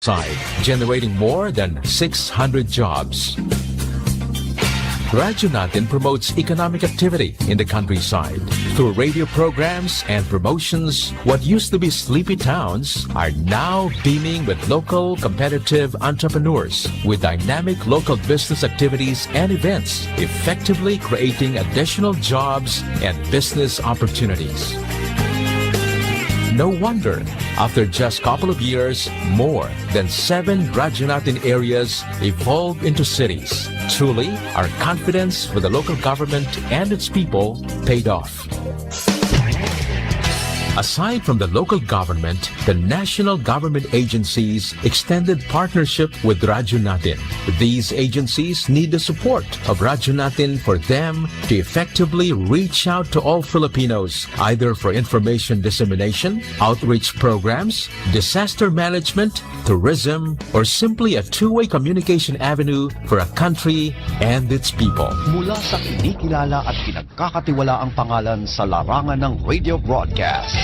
side, generating more than 600 jobs. Radyo Natin promotes economic activity in the countryside. Through radio programs and promotions, what used to be sleepy towns are now beaming with local competitive entrepreneurs with dynamic local business activities and events, effectively creating additional jobs and business opportunities. No wonder, after just a couple of years, more than 7 Radyo Natin areas evolved into cities. Truly, our confidence for the local government and its people paid off. Aside from the local government, the national government agencies extended partnership with Radyo Natin. These agencies need the support of Radyo Natin for them to effectively reach out to all Filipinos, either for information dissemination, outreach programs, disaster management, tourism, or simply a two-way communication avenue for a country and its people. Mula sa kinikilala at pinagkakatiwalaang pangalan sa larangan ng radio broadcast,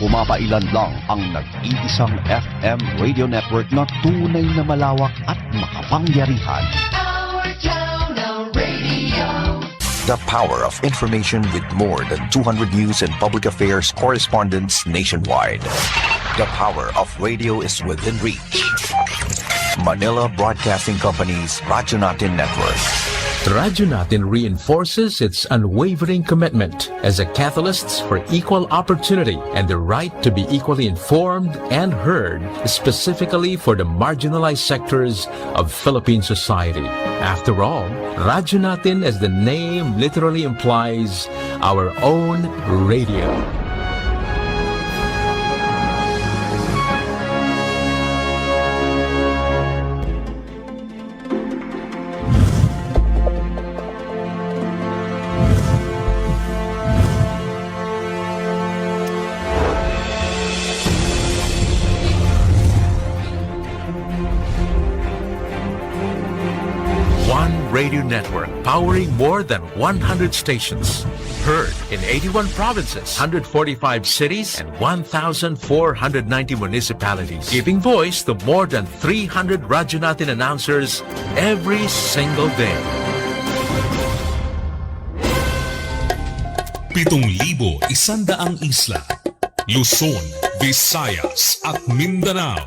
pumapailan lang ang nag-iisang FM radio network na tunay na malawak at makapangyarihan. Our town, our radio. The power of information with more than 200 news and public affairs correspondents nationwide. The power of radio is within reach. Manila Broadcasting Company's Radyo Natin Network. Radyo Natin reinforces its unwavering commitment as a catalyst for equal opportunity and the right to be equally informed and heard, specifically for the marginalized sectors of Philippine society. After all, Radyo Natin, as the name literally implies, our own radio. Radio network powering more than 100 stations. Heard in 81 provinces, 145 cities, and 1,490 municipalities. Giving voice to more than 300 Radyo Natin announcers every single day. 7,100 isla, Luzon, Visayas at Mindanao.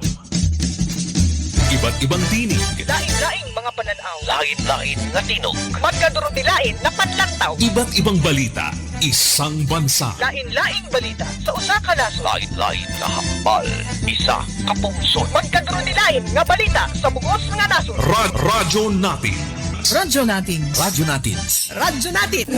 Iba't ibang tinig, Lain-laing mga pananaw. Lain-lain nga tinog. Magkadurot-dilain na panlantaw. iba't ibang balita, isang bansa. Lain-laing balita sa usa ka nasod. Lain-lain nga hambal. Isa ka pungsod. Magkadurot-dilain nga balita sa bugos nga nasod. Radyo Natin. Radyo natin. Radyo Natin. Radyo natin.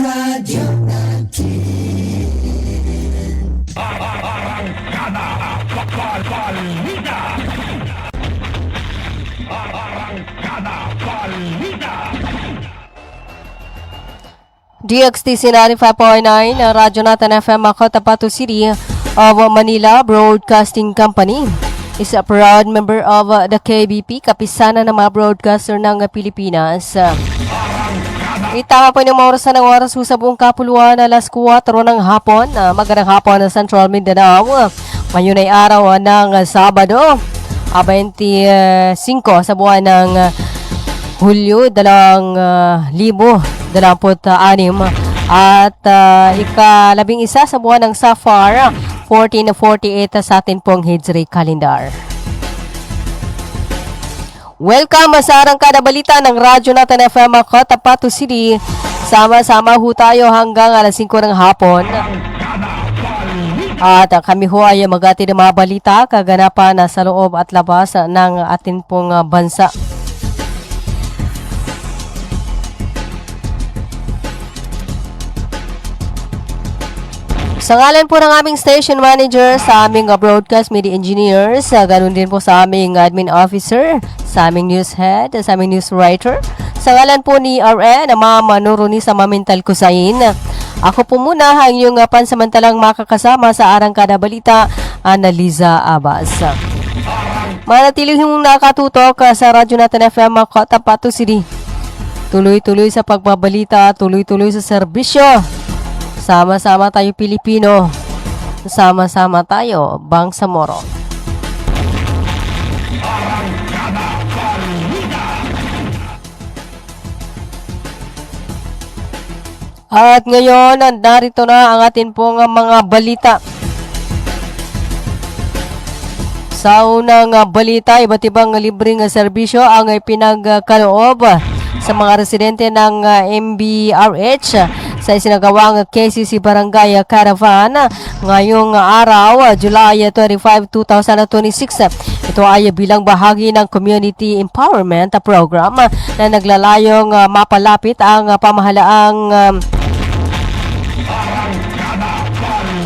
DXTC 95.9, Radyo Natin FM, Cotabato City of Manila Broadcasting Company is a proud member of the KBP, kapisanan ng mga broadcaster ng Pilipinas. Itama po ng mga oras sa buong kapuluan na alas 4 ng hapon, magandang hapon ng Central Mindanao. Ngayon ay araw ng Sabado, 25 sa buwan ng Hulyo, 2026 at ika-11 sa buwan ng Safar, 1448 sa atin pong Hijri calendar. Welcome sa arangkada balita ng Radyo Natin FM Cotabato City. Sama-sama ho tayo hanggang alas 5 ng hapon. At kami ho ay magati ng mga balita, kaganapan na sa loob at labas ng atin pong bansa. Sa ngalan po ng aming station manager, sa aming broadcast media engineers, ganun din po sa aming admin officer, sa aming news head, sa aming news writer, sa ngalan po ni RN, Mama Nuruni sa Mamintal Kusain. Ako po muna ang inyong pansamantalang makakasama sa Arangkada Balita, Analiza Abbas. Manatili yung nakatutok sa Radyo Natin FM Cotabato City. Tuloy-tuloy sa pagbabalita, tuloy-tuloy sa serbisyo. Sama-sama tayo Pilipino. Sama-sama tayo Bangsamoro. At ngayon, narito na ang atin pong mga balita. Sa unang balita, iba't ibang libreng serbisyo ang pinagkaloob sa mga residente ng MBRH sa isinagawang KCC Barangay Caravan ngayong araw, July 25, 2026. Ito ay bilang bahagi ng Community Empowerment Program na naglalayong mapalapit ang pamahalaang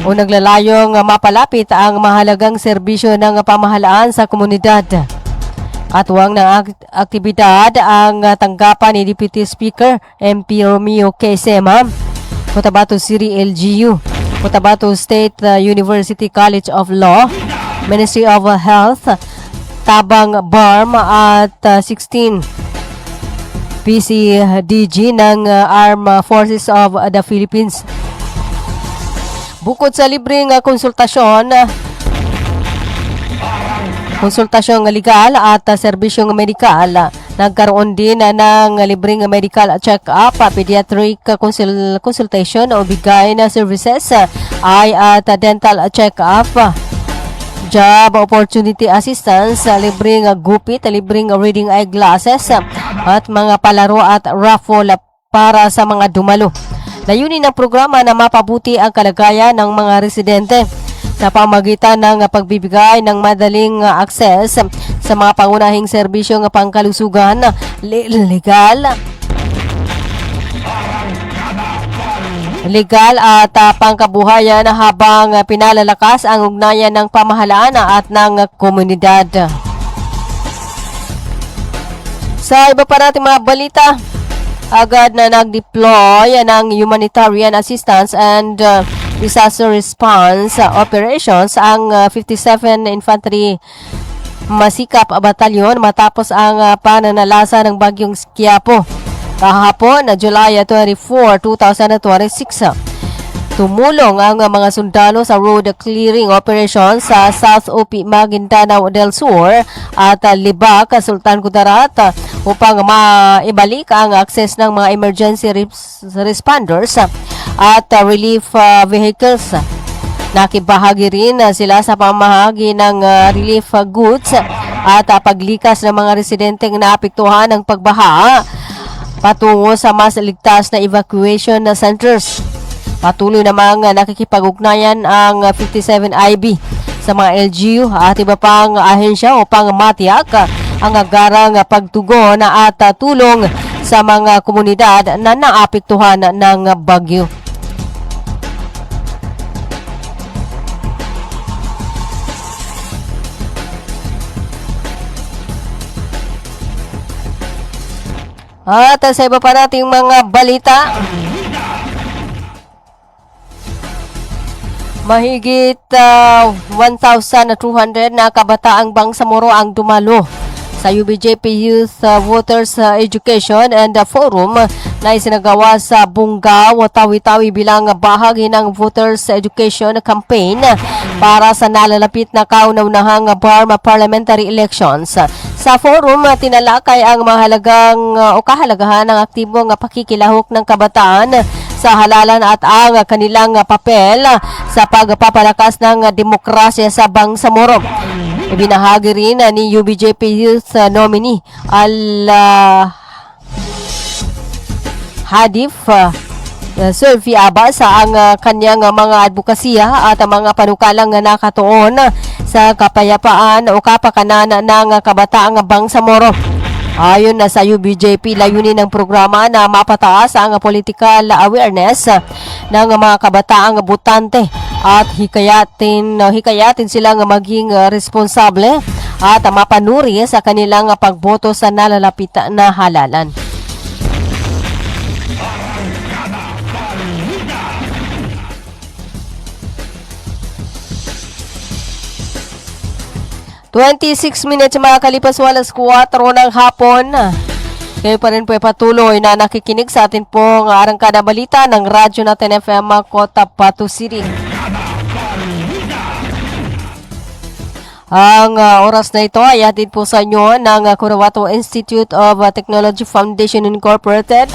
naglalayong mapalapit ang mahalagang serbisyo ng pamahalaan sa komunidad. Katuwang ng aktibidad ang tanggapan ni Deputy Speaker MP Romeo Quezema, Cotabato City LGU, Cotabato State University College of Law, Ministry of Health, Tabang BARM at 16 PCDG ng Armed Forces of the Philippines. Bukod sa libreng konsultasyong legal at serbisyong medikal, nagkaroon din ng libreng medical check-up, pediatric consultation o bigay na services ay at dental check-up, job opportunity assistance, libreng gupit, libreng reading eyeglasses at mga palaro at raffle para sa mga dumalo. Layunin ng programa na mapabuti ang kalagayan ng mga residente sa pamagitan ng pagbibigay ng madaling akses sa mga pangunahing serbisyong pangkalusugan, legal at pangkabuhayan habang pinalalakas ang ugnayan ng pamahalaan at ng komunidad. Sa iba pa nating mga balita, agad na nag-deploy ng humanitarian assistance and disaster response operations ang 57 Infantry Masikap Batalyon matapos ang pananalasa ng bagyong Quiapo kahapon na July 24, 2026. Tumulong ang mga sundalo sa road clearing operations sa South UP Maguindanao del Sur at Libak, Sultan Kudarat upang maibalik ang access ng mga emergency responders at relief vehicles. Nakibahagi rin sila sa pamahagi ng relief goods at paglikas ng mga residenteng naapektuhan ng pagbaha patungo sa mas ligtas na evacuation centers. Patuloy namang nakikipag-ugnayan ang 57 IB sa mga LGU at iba pang ahensya upang matiyak ang agarang pagtugon at tulong sa mga komunidad na naapektuhan ng bagyo. At sa iba pa nating mga balita, mahigit 1,200 na kabataang Bangsamoro ang dumalo sa UBJP Youth Voters Education and Forum na isinagawa sa Bungaw, Tawi-Tawi bilang bahagi ng Voters Education Campaign para sa nalalapit na kauna-unahang BARM Parliamentary Elections. Sa forum, tinalakay ang kahalagahan ng aktibong pakikilahok ng kabataan sa halalan at ang kanilang papel sa pagpapalakas ng demokrasya sa Bangsamoro. Ibinahagi rin ni UBJP Youth nominee Hadif Surfi Abbas ang kanyang mga advokasya at mga panukalang nakatuon sa kapayapaan o kapakanan ng kabataang Bangsamoro. Ayon na sa UBJP, layunin ng programa na mapataas ang political awareness ng mga kabataang botante at hikayatin silang maging responsable at mapanuri sa kanilang pagboto sa nalalapit na halalan. minutes makakalipas walas 4 ng hapon. Kayo pa rin po patuloy na nakikinig sa atin pong arangkada balita ng Radyo Natin FM Cotabato City. Ang oras na ito ay hatid po sa inyo ng Cotabato Institute of Technology Foundation Incorporated,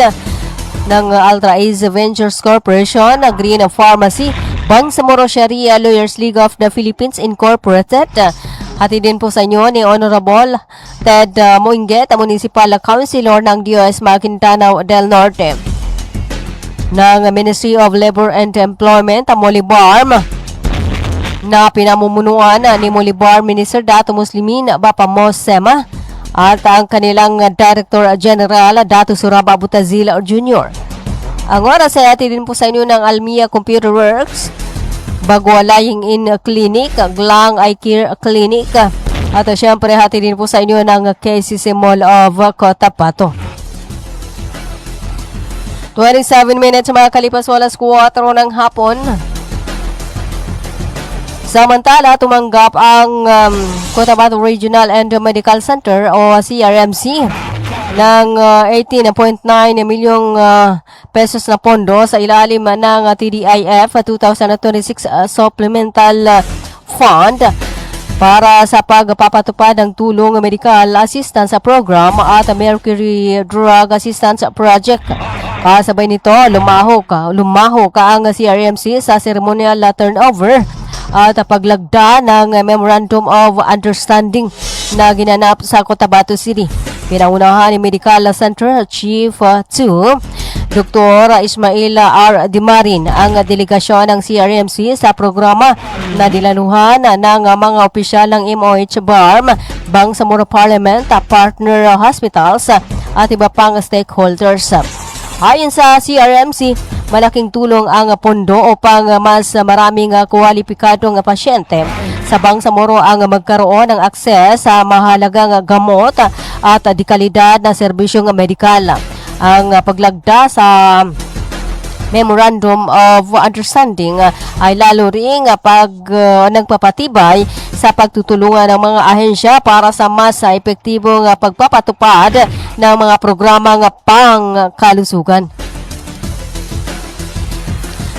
ng Ultra Ace Ventures Corporation, Green Pharmacy, Bangsamoro Sharia Lawyers League of the Philippines Incorporated. Hatid din po sa inyo ni Honorable Ted Moinget, Municipal Councilor ng DOS Maguindanao del Norte, ng Ministry of Labor and Employment, Molibarm, na pinamumunuan ni Molibar Minister Dato Muslimin Bapa Mosema, at ang kanilang Director General Dato Suraba Butazil Jr. Ang oras ay hatid din po sa inyo ng Almia Computer Works, Bagwalaying in Clinic, Glang Eye Care Clinic, at syempre hatid din po sa inyo ng KCC Mall of Cotabato. 27 minutes mga kalipas walas 4 ng hapon. Samantala, tumanggap ang Cotabato Regional and Medical Center o CRMC ng 18.9 milyong pesos na pondo sa ilalim ng TDIF 2026 Supplemental Fund para sa pagpapatupad ng tulong medical assistance program at Mercury Drug Assistance Project. Kasabay nito, lumaho ka ang CRMC sa ceremonial turnover at paglagda ng Memorandum of Understanding na ginanap sa Cotabato City. Pinangunahan ni Medical Center Chief 2, Dr. Ismail R. Dimarin, ang delegasyon ng CRMC sa programa na dilanuhan ng mga opisyal ng MOH BARM, Bangsamoro Parliament, partner hospitals at iba pang stakeholders. Ayon sa CRMC, malaking tulong ang pondo upang mas maraming kwalipikadong pasyente sa Bangsamoro ang magkaroon ng akses sa mahalagang gamot at dekalidad na serbisyong medikal. Ang paglagda sa Memorandum of Understanding ay lalo ring nagpapatibay sa pagtutulungan ng mga ahensya para sa mas epektibong pagpapatupad ng mga programang pangkalusugan.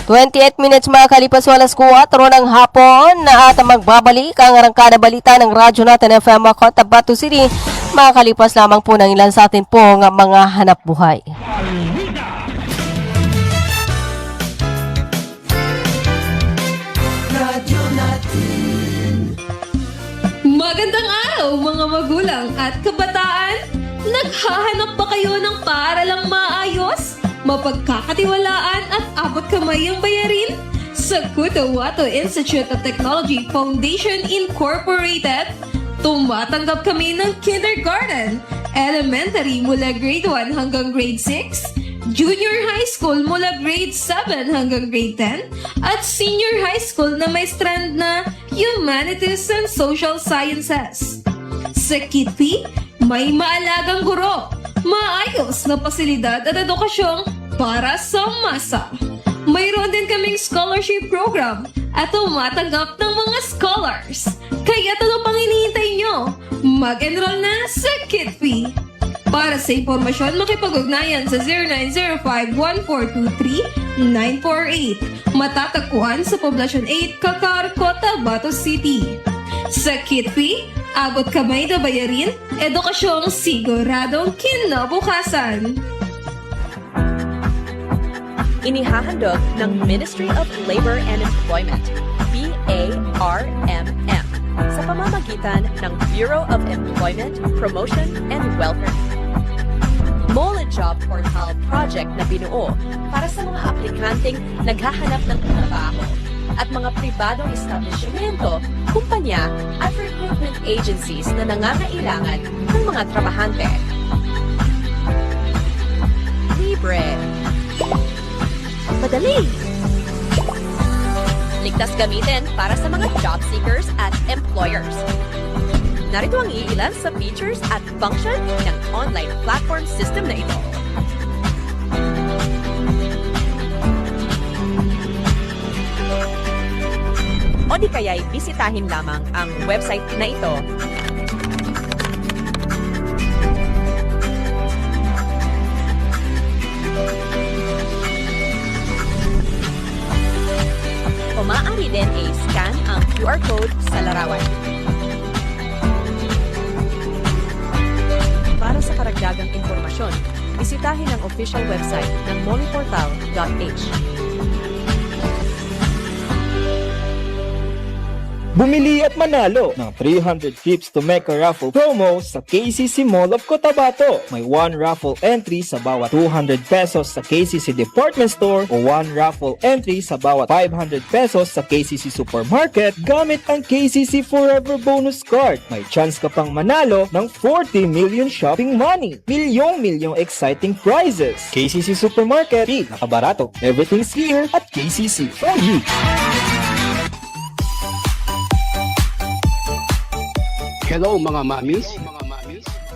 28 minutes mga kalipas walas 4 ng hapon at magbabalik ang arangkada balita ng Radyo Natin FM Cotabato City. Makakalipas lamang po ng ilan sa atin pong mga hanap buhay. Magandang araw mga magulang at kabataan! Naghahanap ba kayo ng paaralang maayos, mapagkakatiwalaan at abot kamay ang bayarin? Sa Cotabato Institute of Technology Foundation Incorporated, tumatanggap kami ng kindergarten, elementary mula grade 1 hanggang grade 6, junior high school mula grade 7 hanggang grade 10, at senior high school na may strand na Humanities and Social Sciences. Sa Kitpi, may maalagang guro, maayos na pasilidad at edukasyong para sa masa. Mayroon din kaming scholarship program at tumatanggap ng mga scholars. Kaya ano pang hinihintay nyo? Mag-enroll na sa Kitpi. Para sa impormasyon, makipag-ugnayan sa 0905-1423-948. Matatagpuan sa Poblacion 8, Kakar, Cotabato City. Sa Kitpi, abot kamay na bayarin, edukasyong siguradong kinabukasan. Inihahandog ng Ministry of Labor and Employment, BARMM, sa pamamagitan ng Bureau of Employment, Promotion and Welfare. Mole Job Portal project na binuo para sa mga aplikanteng naghahanap ng trabaho at mga pribadong establishmento, kumpanya at recruitment agencies na nangangailangan ng mga trabahante. Libre. Madali. Ligtas gamitin para sa mga job seekers at employers. Narito ang iilan sa features at function ng online platform system na ito. O di kaya'y bisitahin lamang ang website na ito. O maaari din i-scan ang QR code sa larawan. impormasyon, bisitahin ang official website ng moliportal.h. Bumili at manalo ng 300 trips to Mecca raffle promo sa KCC Mall of Cotabato. May 1 raffle entry sa bawat 200 pesos sa KCC Department Store o 1 raffle entry sa bawat 500 pesos sa KCC Supermarket gamit ang KCC Forever Bonus Card. May chance ka pang manalo ng 40 million shopping money. Milyong exciting prizes. KCC Supermarket, nakabarato. Everything's here at KCC for you. Hello mga mamis.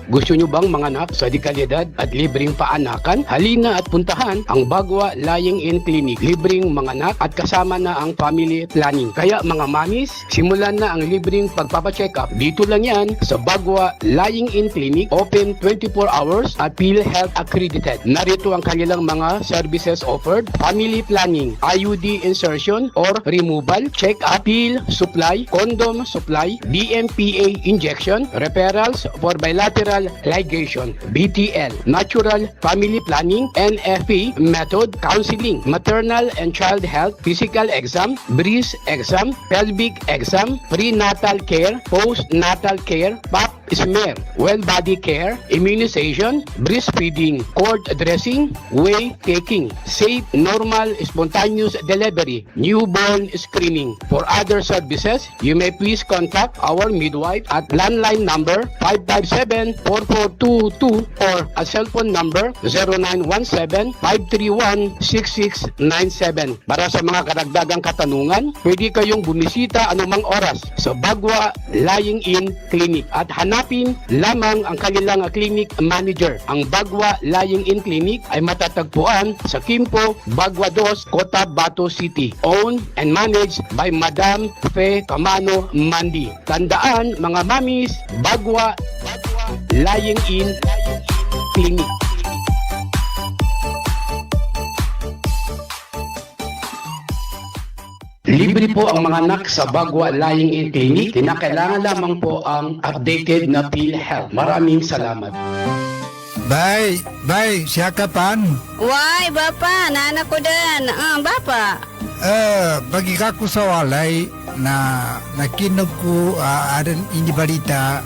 Gusto nyo bang manganak sa dekalidad at libreng paanakan? Halina at puntahan ang Bagwa Lying-in Clinic. Libreng manganak at kasama na ang family planning. Kaya mga mamis, simulan na ang libreng pagpapacheck-up. Dito lang yan sa Bagwa Lying-in Clinic. Open 24 hours at PhilHealth accredited. Narito ang kanilang mga services offered. Family planning, IUD insertion or removal, check-up, pill supply, condom supply, DMPA injection, referrals for bilateral ligation, BTL, natural family planning, NFP method, counseling, maternal and child health, physical exam, breast exam, pelvic exam, prenatal care, postnatal care, pap smear, well body care, immunization, breastfeeding, cord dressing, whey taking, safe, normal, spontaneous delivery, newborn screening. For other services, you may please contact our midwife at landline number 557-4422 or a cellphone number 0917-531-6697. Para sa mga karagdagang katanungan, pwede kayong bumisita anumang oras sa Bagwa Lying-in Clinic at hanapin lamang ang kanilang clinic manager. Ang Bagwa Lying-in Clinic ay matatagpuan sa Kimpo, Bagwa 2, Cotabato City. Owned and managed by Madam Fe Camano Mandi. Tandaan mga mamis, Bagwa Lying-in Clinic. Libre po ang mga anak sa Bagwa Lying-in Clinic. Kinakailangan lamang po ang updated na PhilHealth. Maraming salamat. Bay, siya ka pan? Why, Bapa, nana ko din. Bapa. Bagi ko sa walay na nakinog ko adan hindi balita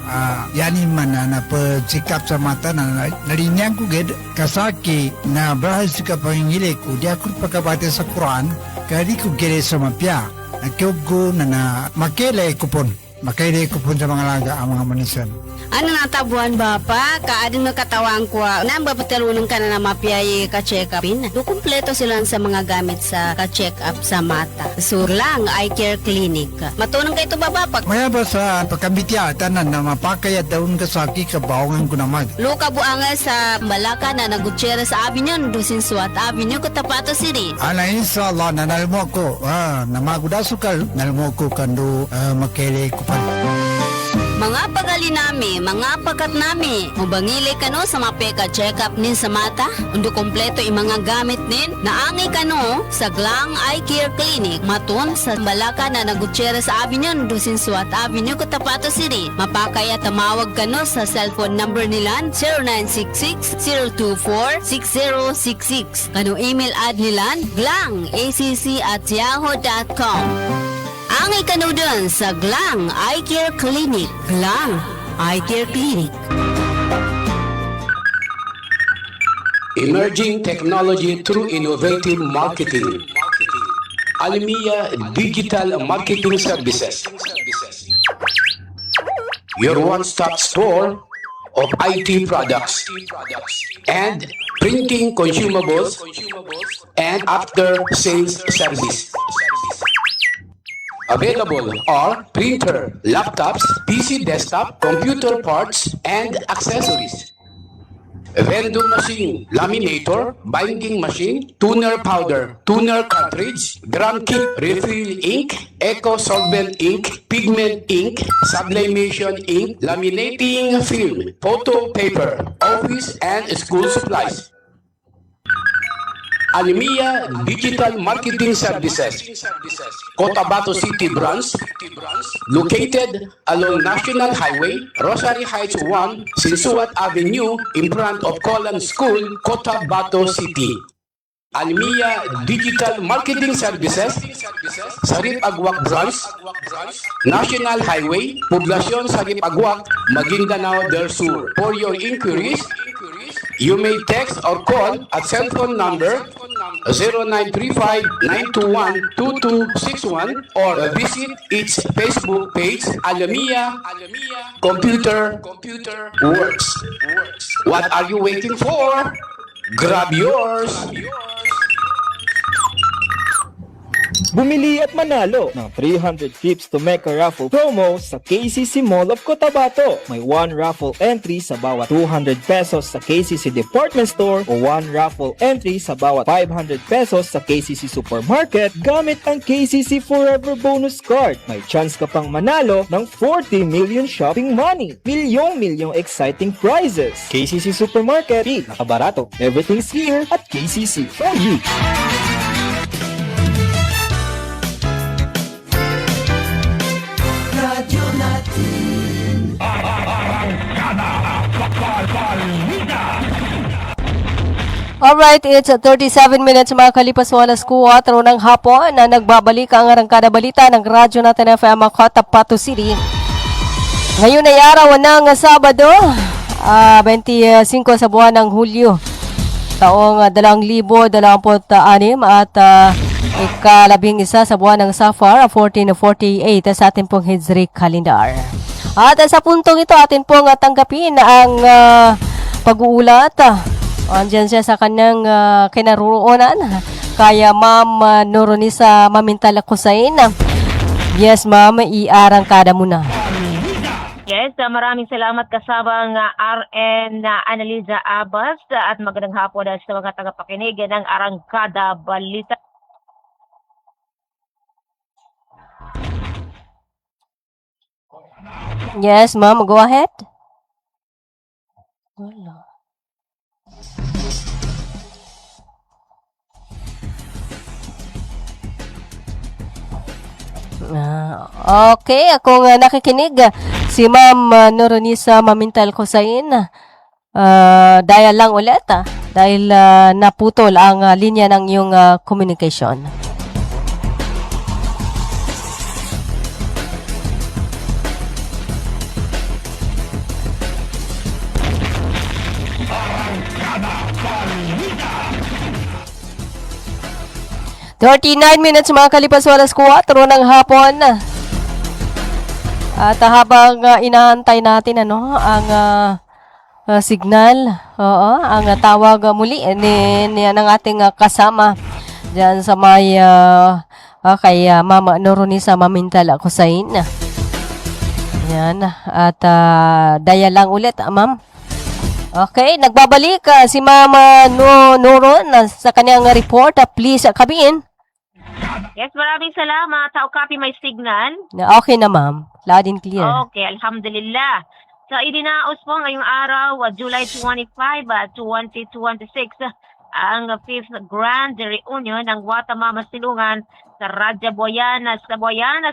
yani mana na pa-check-up sa mata na narinyang ko ged kasaki na bahas ka pangingili ko di ako pagkabate sa Quran kaya ko gere sa mapya nakiog ko na makele kupon sa mga laga ang mga manisan. Ano natabuan, Bapa? Kaadin na katawang ko. Nang bapatalunong ka na mapiyay ka-check-upin. Kumpleto sila sa mga gamit sa ka-check-up sa mata. Surlang Eye Care Clinic. Matunong kayo ito ba, Bapa? Maya ba sa pagkambitiatan na mapakay at daun kasaki kabawangan ko naman. Luka buanga sa Malaka na nagutsyera sa Avignon, Dusin Suat Avenue, Cotabato City. Ana inshallah na nalmo ko. Namagudasukal nalmo ko kando makele ko pa. Mga pagali nami, mga pakat nami, mubangili kano sa mapeka check-up nin sa mata, undo kompleto yung mga gamit nin, naangi kano sa Glang Eye Care Clinic, matun sa Balaka na nagutsyera sa Avignon, Dusin Suat Avenue, Cotabato City. Mapakaya tamawag kano sa cellphone number nilan 0966-024-6066. Kano email ad nilan glangacc@yahoo.com. Angay ka doon sa Glang Eye Care Clinic. Glang Eye Care Clinic. Emerging technology through innovative marketing. Almia Digital Marketing Services. Your one-stop store of IT products and printing consumables and after-sales service. Available are printer, laptops, PC desktop, computer parts, and accessories. Vending machine, laminator, binding machine, toner powder, toner cartridge, drum kit, refill ink, eco solvent ink, pigment ink, sublimation ink, laminating film, photo paper, office and school supplies. Alimia Digital Marketing Services, Cotabato City Branch, located along National Highway, Rosary Heights 1, Sinsuat Avenue, in front of Colan School, Cotabato City. Alimia Digital Marketing Services, Sarip Agwak Branch, National Highway, Poblacion Sarip Agwak, Maguindanao del Sur. For your inquiries, you may text or call at cell phone number 0935-921-2261 or visit its Facebook page, Alamia Computer Works. What are you waiting for? Grab yours! Bumili at manalo ng 300 trips to Mecca raffle promo sa KCC Mall of Cotabato. May 1 raffle entry sa bawat 200 pesos sa KCC Department Store o 1 raffle entry sa bawat 500 pesos sa KCC Supermarket gamit ang KCC Forever Bonus Card. May chance ka pang manalo ng 40 million shopping money. Milyong exciting prizes. KCC Supermarket, nakabarato. Everything's here at KCC for you. Alright, it's 37 minutes mga kalipas walas kuha ng hapon na nagbabalik ang arangkada balita ng Radyo Natin FM Cotabato City. Ngayon ay araw ng Sabado, 25 sa buwan ng Hulyo, taong 2026 at ika-11 sa buwan ng Safar, 1448 sa ating pong Hijri calendar. At sa puntong ito, atin pong tanggapin ang pag-uulat. Andiyan siya sa kanyang kinaroroonan. Kaya Ma'am Noronisa Mamintal Kusain. Yes, Ma'am, iarangkada muna. Yes, maraming salamat kasabang RN Analiza Abbas at magandang hapon sa mga tagapakinig ng Arangkada Balita. Yes, Ma'am, go ahead. Wala. Okay, kung nakikinig si Ma'am Noronisa Mamintal Kusain, dial lang ulit dahil naputol ang linya ng iyong communication. $39 mga kalipas walas 4 ng hapon. At habang inaantay natin ang signal, ang tawag muli ng ating kasama diyan sa may kay Mama Noronisa Mamintal Kusain. Yan, at dial lang ulit, Ma'am. Okay, nagbabalik si Mama Noron sa kanyang report. Please come in. Yes, maraming salamat. How copy my signal? Okay na, Ma'am. Loud and clear. Okay, alhamdulillah. So, idinaos po ngayong araw, July 25, 2026, ang 5th Grand Reunion ng Watamama Silungan sa Radya Boyana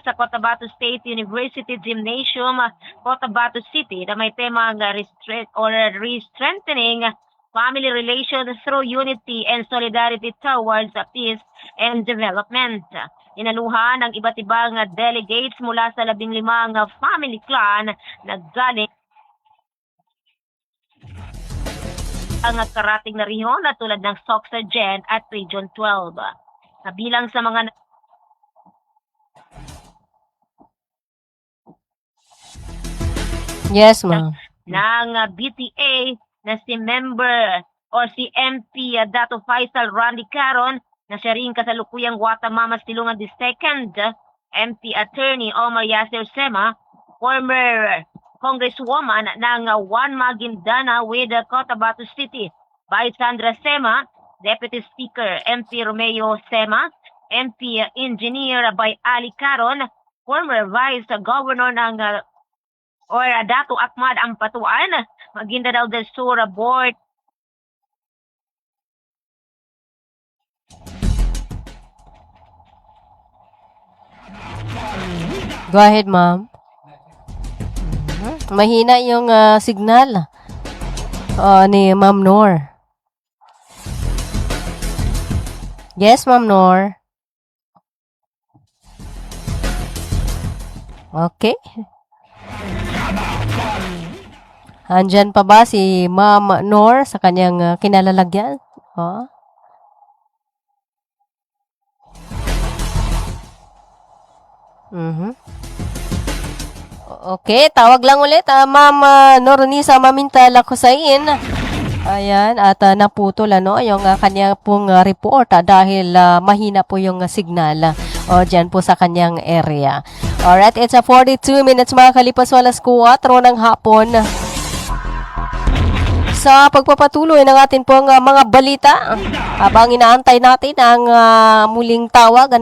sa Cotabato State University Gymnasium, Cotabato City, na may temang re-strengthening family relations through unity and solidarity towards peace and development. Inaluhan ng iba't ibang delegates mula sa 15 family clan na galing ang karating na rehiyon na tulad ng Soxargen at Region 12. Kabilang sa mga Yes, Ma'am. ng BTA na si member or si MP Dato Faisal Randy Caron na siya rin kasalukuyang Watamama Silungan II, MP Attorney Omar Yasser Sema, former Congresswoman ng Juan Maguindana with Cotabato City, Vice Sandra Sema, Deputy Speaker MP Romeo Sema, MP Engineer by Ali Caron, former Vice Governor ng Dato Ahmad Ampatuan, Maguindanao del Sur Board Go ahead, ma'am. Mahina yung signal ni Ma'am Nor. Yes, Ma'am Nor. Okay. Andyan pa ba si Ma'am Nor sa kanyang kinalalagyan? Oh. Okay, tawag lang ulit. Ma'am Noronisa Mamintala Kusain. Ayan, at naputol yung kanyang pong report dahil mahina po yung signal dyan po sa kanyang area. Alright, it's 42 minutes makakalipas alas 4 ng hapon. Sa pagpapatuloy ng atin pong mga balita, habang inaantay natin ang muling tawag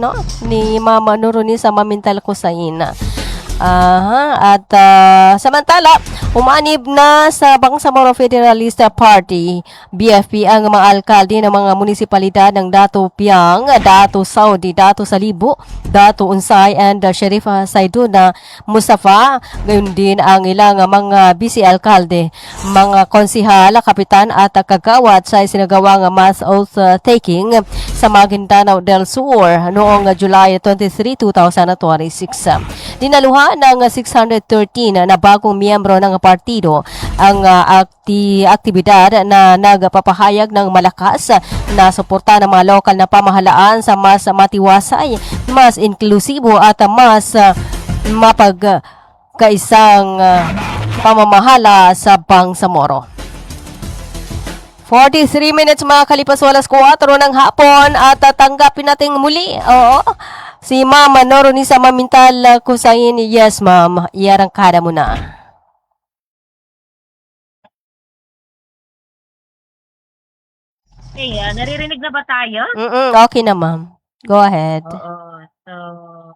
ni Ma'am Noronisa Mamintala Kusain. At samantala, umanib na sa Bangsamoro Federalist Party, BFP, ang mga alkalde ng mga munisipalidad ng Dato Piang, Dato Saudi, Dato Salibo, Dato Unsay, and Sheriff Saiduna Mustafa. Gayon din ang ilang mga vice-alkalde, mga konsihal, kapitan at kagawad sa isinagawang mass oath taking sa Maguindanao del Sur noong July 23, 2026. Dinaluhan ng 613 na bagong miyembro ng partido ang aktibidad na nagpapahayag ng malakas na suporta ng mga lokal na pamahalaan sa mas matiwasay, mas inklusibo at mas mapagkaisang pamamahala sa Bangsamoro. 43 minutes makakalipas alas 4 ng hapon at tanggapin natin muli. Oo. Si Ma'am Noronisa Mamintala Kusain. Yes, ma'am. Iarangkada mo na. Okay, naririnig na ba tayo? Okay na, ma'am. Go ahead. Oo.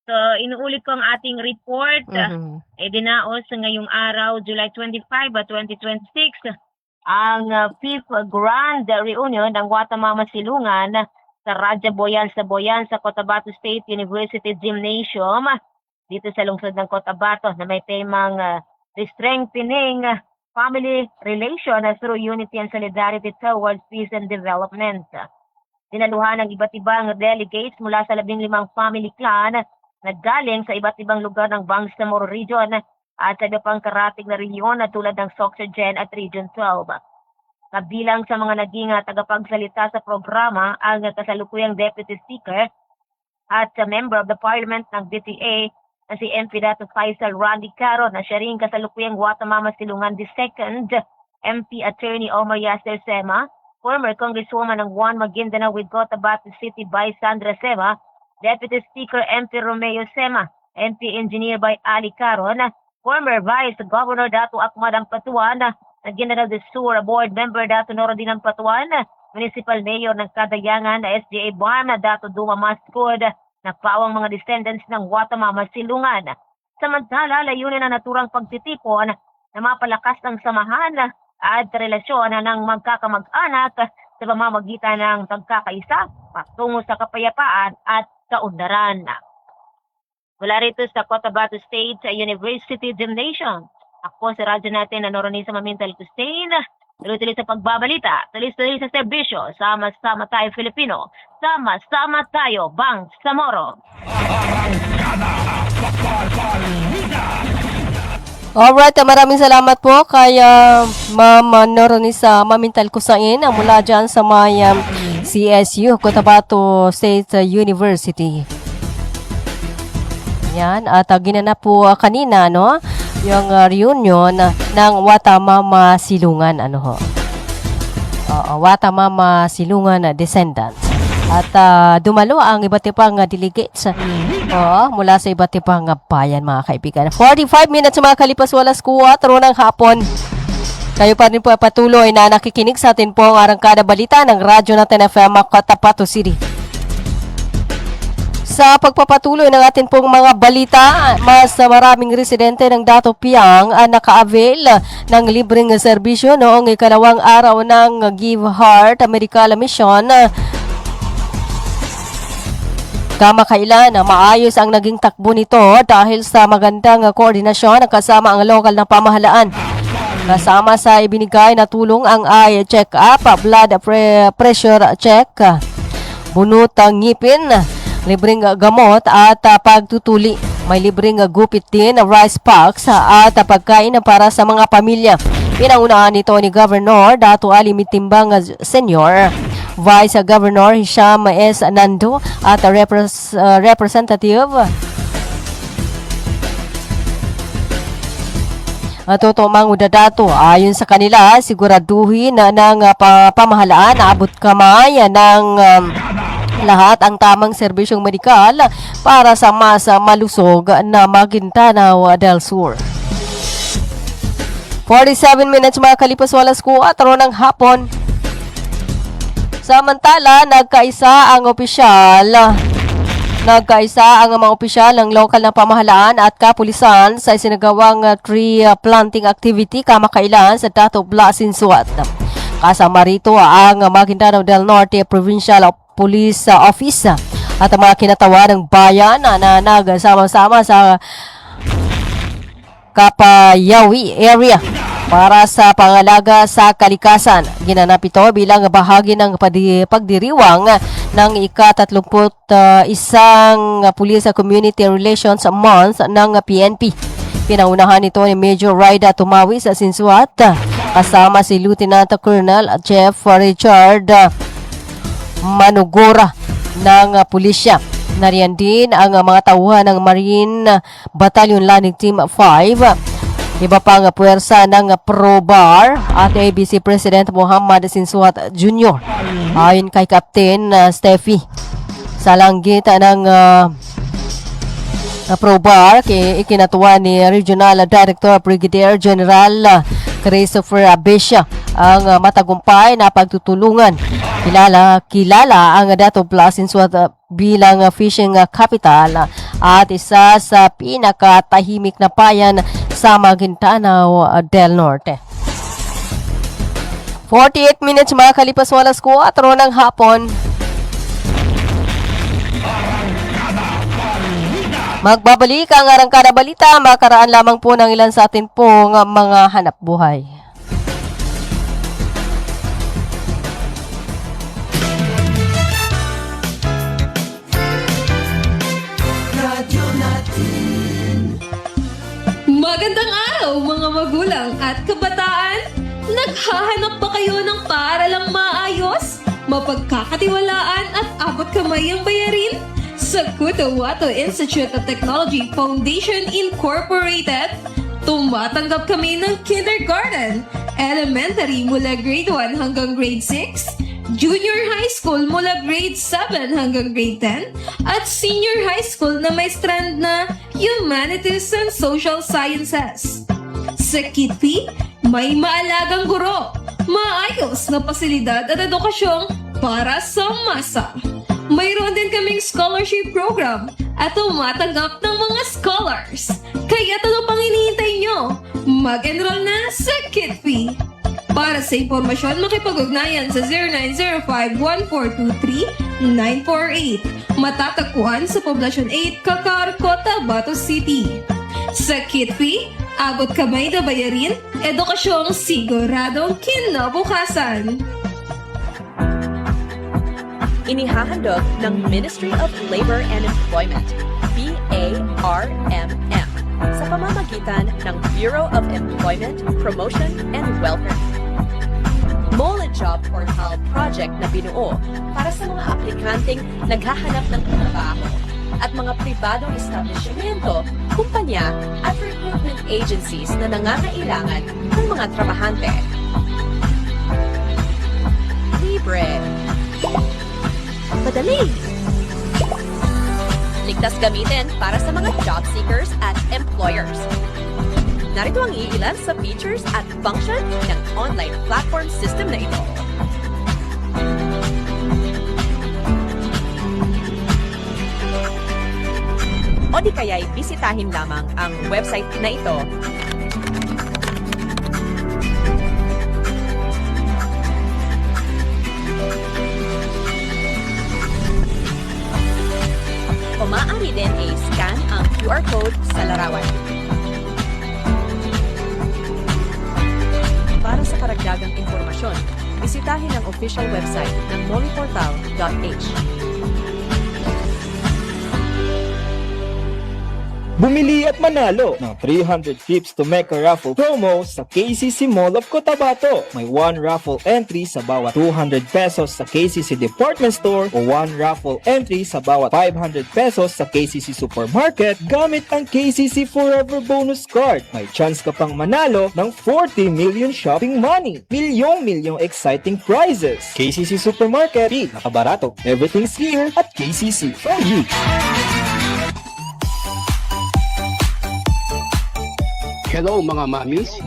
So, inuulit ko ang ating report. Dinaos ngayong araw, July 25, 2026, ang 5th Grand Reunion ng Watamama Silungan sa Radya Boyan sa Cotabato State University Gymnasium dito sa lungsod ng Cotabato na may temang strengthening family relation through unity and solidarity towards peace and development. Dinaluhan ng iba't ibang delegates mula sa 15 family clan na galing sa iba't ibang lugar ng Bangsamoro Region at sa iba pang karatig na rehiyon tulad ng Soxergen at Region 12. Kabilang sa mga naging tagapagsalita sa programa ang kasalukuyang Deputy Speaker at Member of the Parliament ng DTA na si MP Dato Faisal Randy Caro na siya rin kasalukuyang Watamama Silungan II, MP Attorney Omar Yasser Sema, former Congresswoman ng Juan Maguindanao with Cotabato City by Sandra Sema, Deputy Speaker MP Romeo Sema, MP Engineer by Ali Caron, former Vice Governor Dato Akmad Ampatuan, General de Sur Board Member Dato Norodin Ampatuan, Municipal Mayor ng Kadayangan na SDA Ban Dato Duma Mascud, nagpawang mga descendants ng Watamama Silungan. Samantala, layunin na naturang pagtitipon na mapalakas ng samahan at relasyon ng magkakamag-anak sa pamamagitan ng pagkakaisa patungo sa kapayapaan at kaundaran. Mula rito sa Cotabato State University Gymnasium, ako sa radyo natin na Noronisa Mamintala Kusain. Tuloy-tuloy sa pagbabalita, tuloy-tuloy sa serbisyo. Sama-sama tayo Filipino. Sama-sama tayo Bangsamoro. Alright, maraming salamat po kay Ma'am Noronisa Mamintala Kusain mula dyan sa may CSU, Cotabato State University. Yan, at ginanap po kanina, yung reunion ng Watamama Silungan, Watamama Silungan descendants. At dumalo ang iba't ibang delegates mula sa iba't ibang bayan, mga kaibigan. 45 minutes makakalipas alas 4 ng hapon. Kayo pa rin po patuloy na nakikinig sa atin po ang arangkada balita ng Radyo natin FM Cotabato City. Sa pagpapatuloy ng atin pong mga balita, mas maraming residente ng Dato Piang ang naka-avail ng libreng serbisyo noong ikalawang araw ng Give Heart Medical Mission Kamakailan, maayos ang naging takbo nito dahil sa magandang koordinasyon kasama ang lokal na pamahalaan. Kasama sa ibinigay na tulong ang eye check-up, blood pressure check, bunutang ngipin, libreng gamot at pagtutuli. May libreng gupit din, rice packs at pagkain para sa mga pamilya. Pinangunahan nito ni Governor Dato Ali Mitimbang Sr., Vice Governor Hisham S. Nando at Representative Toto Mangudadato. Ayon sa kanila, siguraduhin ng pamahalaan na abot kamay ng lahat ang tamang serbisyong medikal para sa mas malusog na Maguindanao del Sur. 47 minutes makalipas walas 4 ng hapon. Samantala, nagkaisa ang mga opisyal ng lokal na pamahalaan at kapulisan sa isinagawang tree planting activity kamakailan sa Dato Blasinsuat. Kasama rito ang Maguindanao del Norte Provincial Police Office at ang mga kinatawa ng bayan na nagsama-sama sa Kapayawi area para sa pangalaga sa kalikasan. Ginanap ito bilang bahagi ng pagdiriwang ng ika-31 Police Community Relations Month ng PNP. Pinaunahan ito ni Major Raida Tumawi sa Sinsuat kasama si Lieutenant Colonel Jeff Richard Manugora ng pulisya. Nariyan din ang mga tauhan ng Marine Battalion Landing Team 5, iba pang puwersa ng ProBar at ABC President Muhammad Sinsuat Jr. Ayon kay Captain Steffi, sa langgit ng ProBar, ikinatuwa ni Regional Director Brigadier General Christopher Abesha ang matagumpay na pagtutulungan. Kilala ang Dato Blasinsuat bilang fishing capital at isa sa pinakatahimik na bayan sa Maguindanao del Norte. 48 minutes makalipas walas 4 ng hapon. Magbabalik ang Arangkada Balita, makaraan lamang po ng ilan sa atin pong mga hanap buhay. Magandang araw mga magulang at kabataan! Naghahanap ba kayo ng paaralang maayos, mapagkakatiwalaan at abot kamay ang bayarin? Sa Cotahuato Institute of Technology Foundation Incorporated, tumatanggap kami ng kindergarten, elementary mula grade 1 hanggang grade 6, junior high school mula grade 7 hanggang grade 10, at senior high school na may strand na Humanities and Social Sciences. Sa Kitpi, may maalagang guro, maayos na pasilidad at edukasyong para sa masa. Mayroon din kaming scholarship program at tumatanggap ng mga scholars. Kaya ano pang hinihintay nyo? Mag-enroll na sa Kitpi. Para sa impormasyon, makipag-ugnayan sa 0905-1423-948. Matatagpuan sa Poblacion 8, Kakar, Cotabato City. Sa Kitpi, abot kamay na bayarin, edukasyong siguradong kinabukasan. Inihahandog ng Ministry of Labor and Employment, BARMM, sa pamamagitan ng Bureau of Employment, Promotion and Welfare. Mole Job Portal project na binuo para sa mga aplikanteng naghahanap ng trabaho at mga pribadong establishmento, kumpanya at recruitment agencies na nangangailangan ng mga trabahante. Libre. Madali. Ligtas gamitin para sa mga job seekers at employers. Narito ang iilan sa features at function ng online platform system na ito. O di kaya'y bisitahin lamang ang website na ito. bisitahin ang official website ng moliportal.h. Bumili at manalo ng 300 trips to Mecca raffle promo sa KCC Mall of Cotabato. May 1 raffle entry sa bawat 200 pesos sa KCC Department Store o 1 raffle entry sa bawat 500 pesos sa KCC Supermarket gamit ang KCC Forever Bonus Card. May chance ka pang manalo ng 40 million shopping money. Milyong exciting prizes. KCC Supermarket, nakabarato. Everything's here at KCC for you. Hello mga mamis.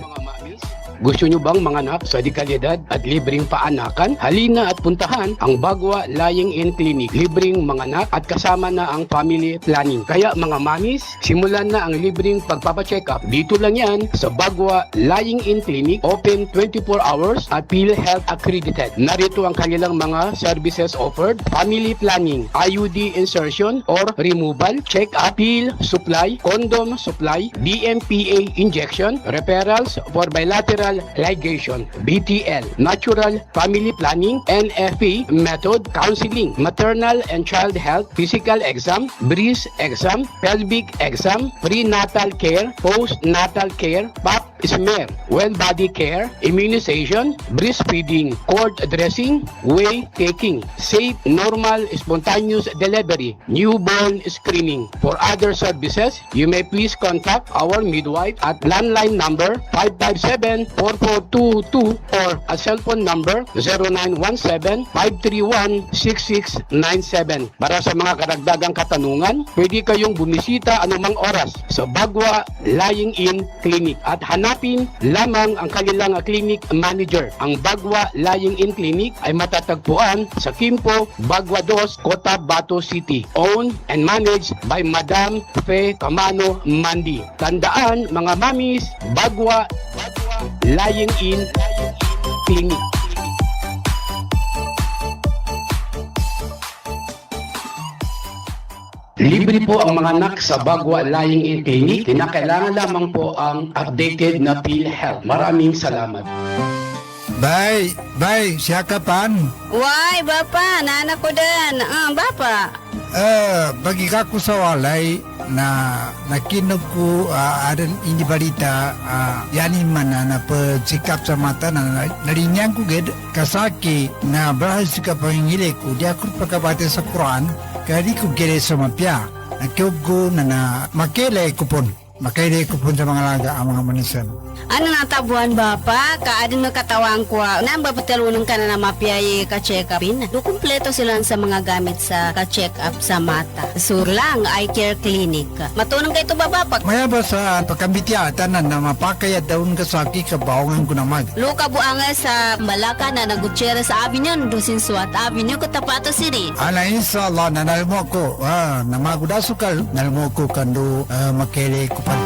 Gusto nyo bang manganak sa dekalidad at libreng paanakan? Halina at puntahan ang Bagwa Lying-in Clinic. Libreng manganak at kasama na ang family planning. Kaya mga mamis, simulan na ang libreng pagpapacheck-up. Dito lang yan sa Bagwa Lying-in Clinic. Open 24 hours at PhilHealth accredited. Narito ang kanilang mga services offered. Family planning, IUD insertion or removal, check-up, pill supply, condom supply, DMPA injection, referrals for bilateral ligation, BTL, natural family planning, NFP method, counseling, maternal and child health, physical exam, breast exam, pelvic exam, prenatal care, postnatal care, pap smear, well body care, immunization, breastfeeding, cord dressing, whey taking, safe, normal, spontaneous delivery, newborn screening. For other services, you may please contact our midwife at landline number 557-4422 or a cell phone number 0917-531-6697. Para sa mga karagdagang katanungan, pwede kayong bumisita anumang oras sa Bagwa Lying-in Clinic at hanapin lamang ang kanilang clinic manager. Ang Bagwa Lying-in Clinic ay matatagpuan sa Kimpo, Bagwa 2, Cotabato City. Owned and managed by Madam Fe Camano Mandi. Tandaan mga mamis, Bagwa Lying-in Clinic. Libre po ang mga anak sa Bagwa Lying-in Clinic. Kinakailangan lamang po ang updated na PhilHealth. Maraming salamat. Bye, siya kapan? Why, Bapa, nana ko din. Bapa. Bagi ka ko sa walay na nakinog ko adan ini balita yani mana na pagsikap sa mata na narinyang ko ged kasaki na bahas ka pangile ko dia ko pagkabate sa Quran kadi ko gere sa mapya nakyogo na makele kupon sa mga laga ang mga manisan. Ano natabuan Bapa? Kaadin na katawang ko. Nang bapatalunong ka na mapiyay ka-check-upin. Kumpleto sila sa mga gamit sa ka-check-up sa mata. Surlang Eye Care Clinic. Matunong kayo ito ba Bapa? Maya ba sa pagkambitiatan na mapakay at daun kasaki kabawangan ko naman. Luka buanga sa Malaka na nagutsera sa Avenue, Dusin Suat Avenue, Cotabato City. Ana inshallah na nalmo ko. Namagudasukal nalmo ko kando makele ko pa.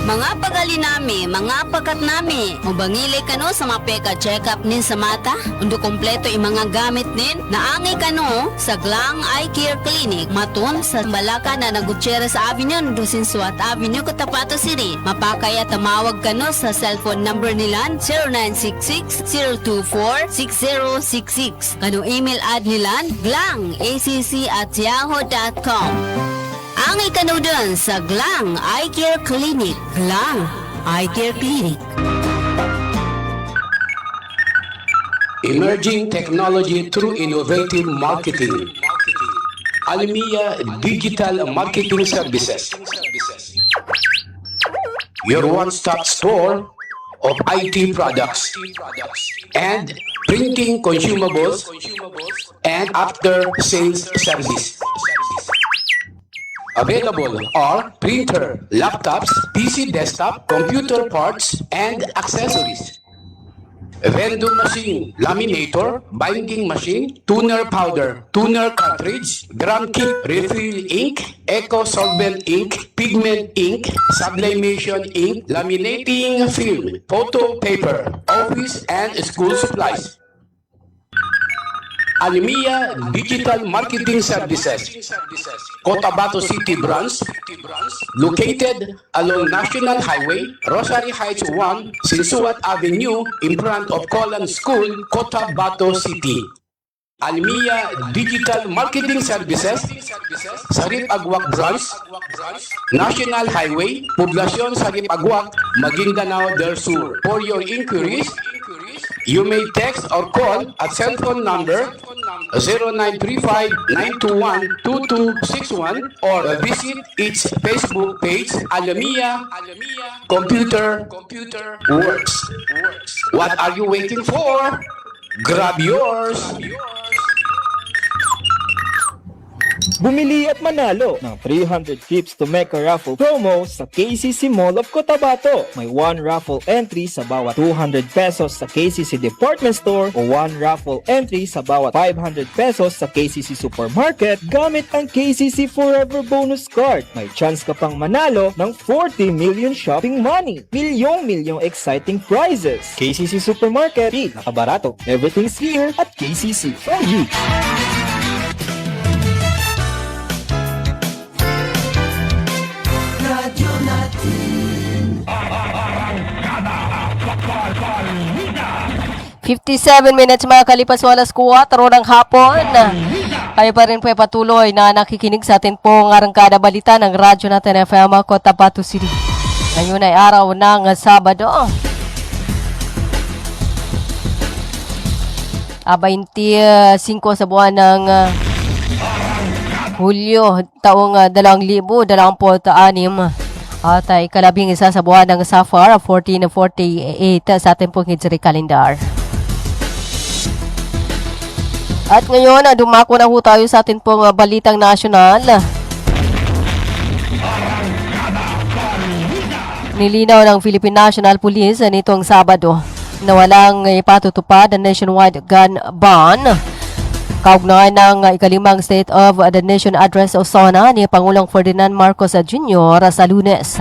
Mga pagali nami, mga pakat nami, mubangili kano sa mapeka check-up nin sa mata, undo kompleto yung mga gamit nin, naangi kano sa Glang Eye Care Clinic, matun sa Malaka na nagutsera sa Avenue, Dusin Suat Avenue, Cotabato City. Mapakaya tamawag kano sa cellphone number nilan 0966-024-6066. Kano email ad nilan glangacc@yahoo.com. Ang ikanudan sa Glang Eye Care Clinic. Glang Eye Care Clinic. Emerging technology through innovative marketing. Almia Digital Marketing Services. Your one-stop store of IT products and printing consumables and after-sales service. Available are printer, laptops, PC desktop, computer parts, and accessories. Vending machine, laminator, binding machine, tuner powder, tuner cartridge, drum kit, refill ink, eco solvent ink, pigment ink, sublimation ink, laminating film, photo paper, office and school supplies. Almia Digital Marketing Services, Cotabato City Branch, located along National Highway, Rosary Heights 1, Sinsuat Avenue, in front of Colan School, Cotabato City. Almia Digital Marketing Services, Sarip Agwak Branch, National Highway, Poblacion Sarip Agwak, Maguindanao del Sur. For your inquiries, you may text or call at cell phone number 0935-921-2261 or visit its Facebook page, Almia Computer Works. What are you waiting for? Grab yours! Bumili at manalo ng 300 trips to Mecca raffle promo sa KCC Mall of Cotabato. May 1 raffle entry sa bawat 200 pesos sa KCC Department Store o 1 raffle entry sa bawat 500 pesos sa KCC Supermarket gamit ang KCC Forever Bonus Card. May chance ka pang manalo ng 40 million shopping money. Milyong exciting prizes. KCC Supermarket, nakabarato. Everything's here at KCC for you. Radyo natin. 57 minutes mga kalipas walas 4 ng hapon. Kayo pa rin po ay patuloy na nakikinig sa atin pong arangkada balita ng Radyo Natin FM Cotabato City. Ngayon ay araw ng Sabado. 25 sa buwan ng Hulyo, taong 2026. At ay kalabing isa sa buwan ng Safar, 1448 sa ating pong Hijri calendar. At ngayon, dumako na ho tayo sa ating pong balitang nasyonal. Nilinaw ng Philippine National Police nitong Sabado na walang ipatutupad ang nationwide gun ban kaugnay ng ikalimang State of the Nation Address o SONA ni Pangulong Ferdinand Marcos Jr. sa Lunes.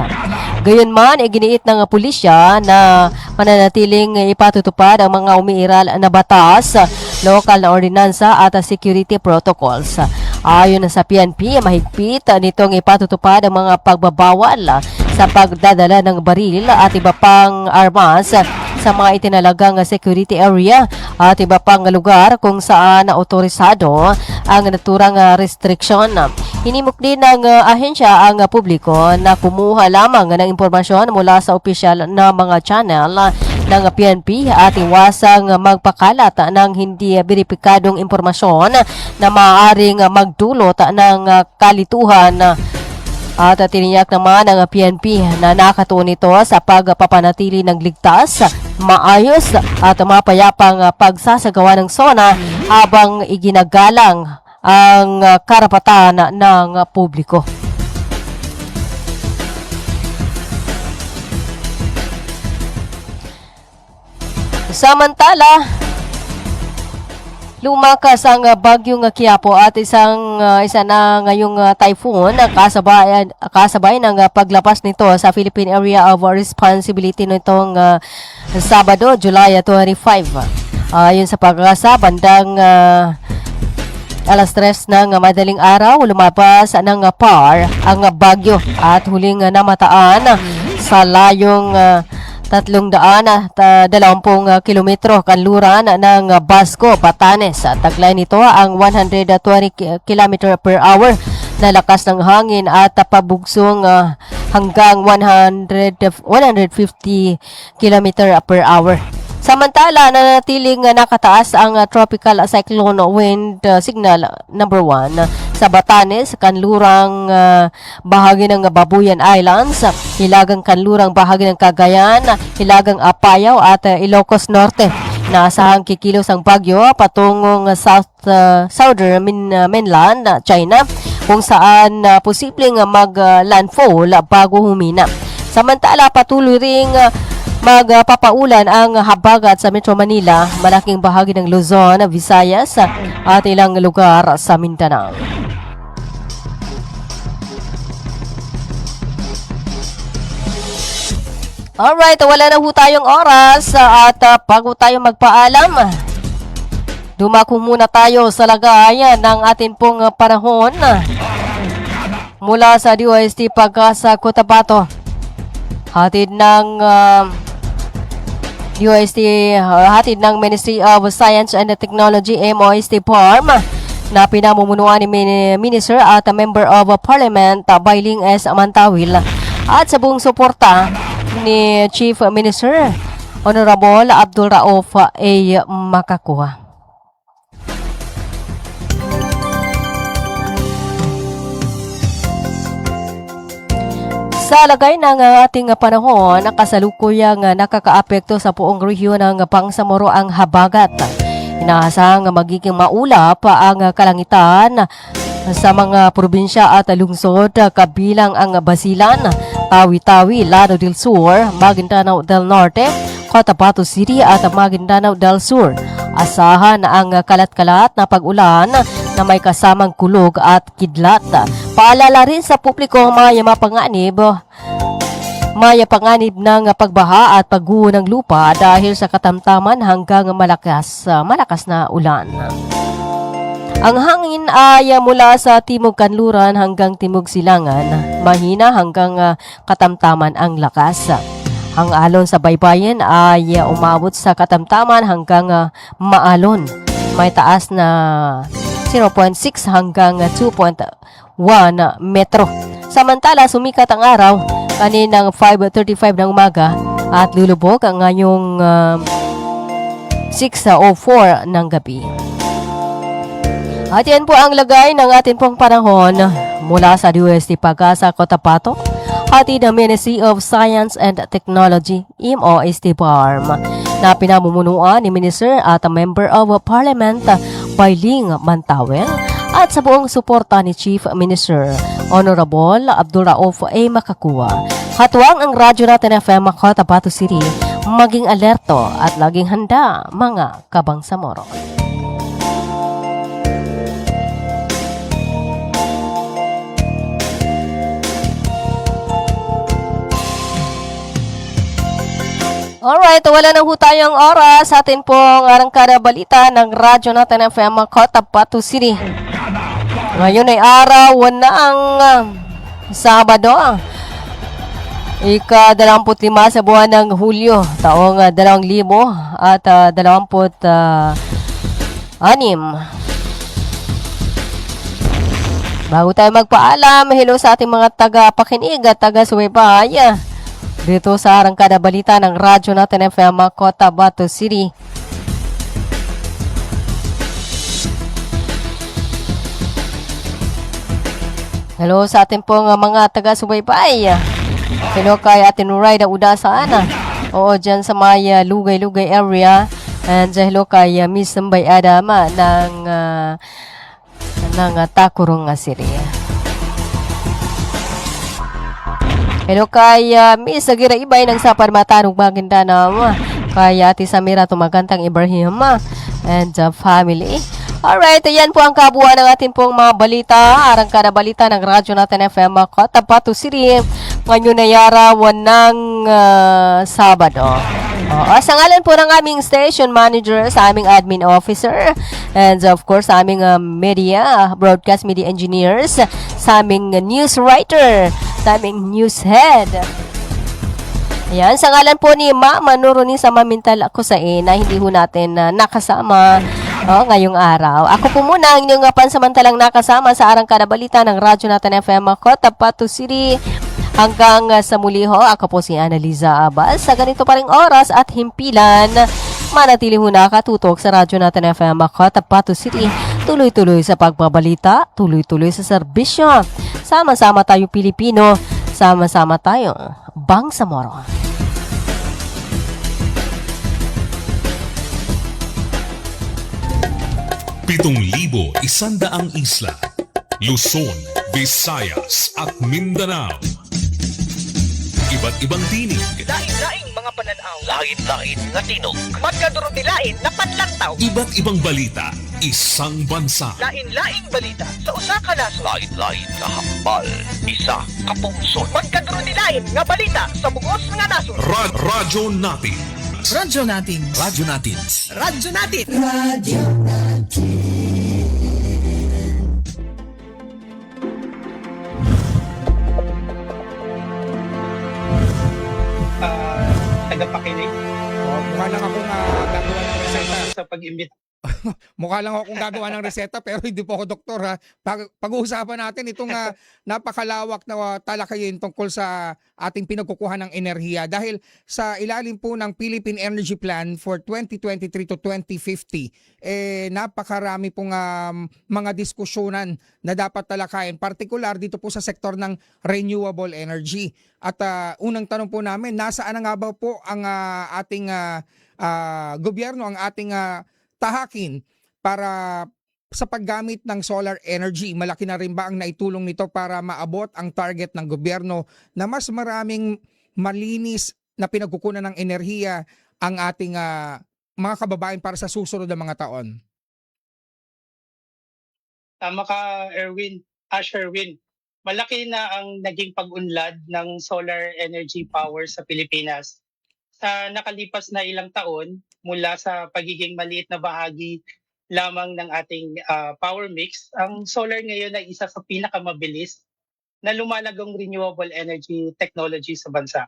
Gayunman, iginiit ng pulisya na mananatiling ipatutupad ang mga umiiral na batas, lokal na ordinansa at security protocols. Ayon sa PNP, mahigpit nitong ipatutupad ang mga pagbabawal sa pagdadala ng baril at iba pang armas sa mga itinalagang security area at iba pang lugar kung saan otorisado ang naturang restriction. Hinimok din ng ahensya ang publiko na kumuha lamang ng impormasyon mula sa opisyal na mga channel ng PNP at iwasang magpakalat ng hindi beripikadong impormasyon na maaaring magdulot ng kalituhan. At tiniyak naman ng PNP na nakatuon ito sa pagpapanatili ng ligtas, maayos at mapayapang pagsasagawa ng SONA habang iginagalang ang karapatan ng publiko. Samantala, lumakas ang bagyong Quiapo at isa na ngayong typhoon kasabay ng paglapas nito sa Philippine Area of Responsibility nitong Sabado, July 25. Ayon sa pag-asa, bandang alas 3 ng madaling araw, lumabas ng PAR ang bagyo at huling namataan sa layong 320 kilometro kanluran ng Basco, Batanes. Taglay nito ang 120 km per hour na lakas ng hangin at pabugsong hanggang 150 km per hour. Samantala, nanatiling nakataas ang tropical cyclone wind signal number 1 sa Batanes, kanlurang bahagi ng Babuyan Islands, hilagang kanlurang bahagi ng Cagayan, hilagang Apayao at Ilocos Norte. Naasahang kikilos ang bagyo patungong southern mainland China kung saan posibleng mag-landfall bago humina. Samantala, patuloy ring magpapaulan ang habagat sa Metro Manila, malaking bahagi ng Luzon, Visayas at ilang lugar sa Mindanao. Alright, wala na ho tayong oras at bago tayo magpaalam, Dumako muna tayo sa lagayan ng atin pong panahon mula sa DOST Pag-asa Cotabato. Hatid ng hatid ng Ministry of Science and Technology MOST PARM na pinamumunuan ni Minister at Member of Parliament Bailing S. Mantawil at sa buong suporta ni Chief Minister Honorable Abdul Rauf A. Makakuha. Sa lagay ng ating panahon, kasalukuyang nakakaapekto sa buong rehiyon ng Bangsamoro ang habagat. Inaasahang magiging maulap ang kalangitan sa mga probinsya at lungsod kabilang ang Basilan, Tawi-Tawi, Lado del Sur, Maguindanao del Norte, Cotabato City at Maguindanao del Sur. Asahan ang kalat-kalat na pag-ulan na may kasamang kulog at kidlat. Paalala rin sa publiko maya panganib ng pagbaha at pagguho ng lupa dahil sa katamtaman hanggang malakas na ulan. Ang hangin ay mula sa timog kanluran hanggang timog silangan, mahina hanggang katamtaman ang lakas. Ang alon sa baybayin ay umabot sa katamtaman hanggang maalon. May taas na 0.6 hanggang 2.1 metro. Samantala, sumikat ang araw kaninang 5:35 ng umaga at lulubog ang ngayong 6:04 ng gabi. At yan po ang lagay ng ating pong panahon mula sa DOST Pag-asa Cotabato, hatid ng Ministry of Science and Technology MOST PARM na pinamumunuan ni Minister at Member of Parliament Bailing Mantawil at sa buong suporta ni Chief Minister Honorable Abdul Rauf A. Makakuha. Hatuang ang Radyo Natin FM Cotabato City, maging alerto at laging handa mga kabangsamoro. Alright, wala na ho tayong oras sa atin pong arangkada balita ng Radyo Natin FM Cotabato City. Ngayon ay araw ng Sabado, ika-25 sa buwan ng Hulyo, taong 2026. Bago tayo magpaalam, hello sa ating mga taga-pakinig at taga-subaybay dito sa arangkada balita ng Radyo Natin FM Cotabato City. Hello sa ating pong mga taga-subaybay. Hello kay Atin Rida Udasaan. Oo, dyan sa may Lugay-Lugay area. And hello kay Miss Sambay Adam ng Takurong City. Hello kay Miss Agira Ibay ng Sapar Matanong Maguindanao. Kay Ate Samira Tumagantang Ibrahim and family. Alright, ayan po ang kabuuan ng ating pong mga balita. Arangkada balita ng Radyo Natin FM Cotabato City. Ngayon ay araw ng Sabado. Sa ngalan po ng aming station manager, sa aming admin officer, and of course sa aming broadcast media engineers, sa aming news writer, sa aming news head. Ayan, sa ngalan po ni Ma'am Nuruni sa Mamintal ako sa na hindi ho natin nakasama ngayong araw. Ako po muna ang inyong pansamantalang nakasama sa arangkada balita ng Radyo Natin FM Cotabato City. Hanggang sa muli ho, ako po si Annaliza Abas. Sa ganito pa ring oras at himpilan, manatili ho nakatutok sa Radyo Natin FM Cotabato City. Tuloy-tuloy sa pagbabalita, tuloy-tuloy sa serbisyo. Sama-sama tayo Pilipino, sama-sama tayo Bangsamoro. 7,100 isla, Luzon, Visayas at Mindanao. Iba't ibang tinig, Lain-laing mga pananaw, Lain-lain nga tinog, magkadurog-nilain na panlantaw, iba't ibang balita, isang bansa. lain-laing balita sa usa ka nasod, lain-lain nga hambal, isa ka pungsod. magkadurog-nilain nga balita sa bugos nga nasod. Radyo Natin Radyo natin. Radyo natin. Radyo natin. Radio Tagapakinig. Mukha lang akong gagawa ng reseta. Sa pag-imbit. Mukha lang akong gagawa ng reseta pero hindi po ako doktor ha. Pag-uusapan natin itong napakalawak na talakayin tungkol sa ating pinagkukuha ng enerhiya dahil sa ilalim po ng Philippine Energy Plan for 2023 to 2050 napakarami pong mga diskusyonan na dapat talakayin, partikular dito po sa sektor ng renewable energy. At unang tanong po namin, nasaan na nga ba po ang ating gobyerno, ang ating tahakin para sa paggamit ng solar energy? Malaki na rin ba ang naitulong nito para maabot ang target ng gobyerno na mas maraming malinis na pinagkukunan ng enerhiya ang ating mga kababayan para sa susunod na mga taon? Tama ka, Sherwin. Malaki na ang naging pag-unlad ng solar energy power sa Pilipinas sa nakalipas na ilang taon, mula sa pagiging maliit na bahagi lamang ng ating power mix, ang solar ngayon ay isa sa pinakamabilis na lumalagong renewable energy technology sa bansa.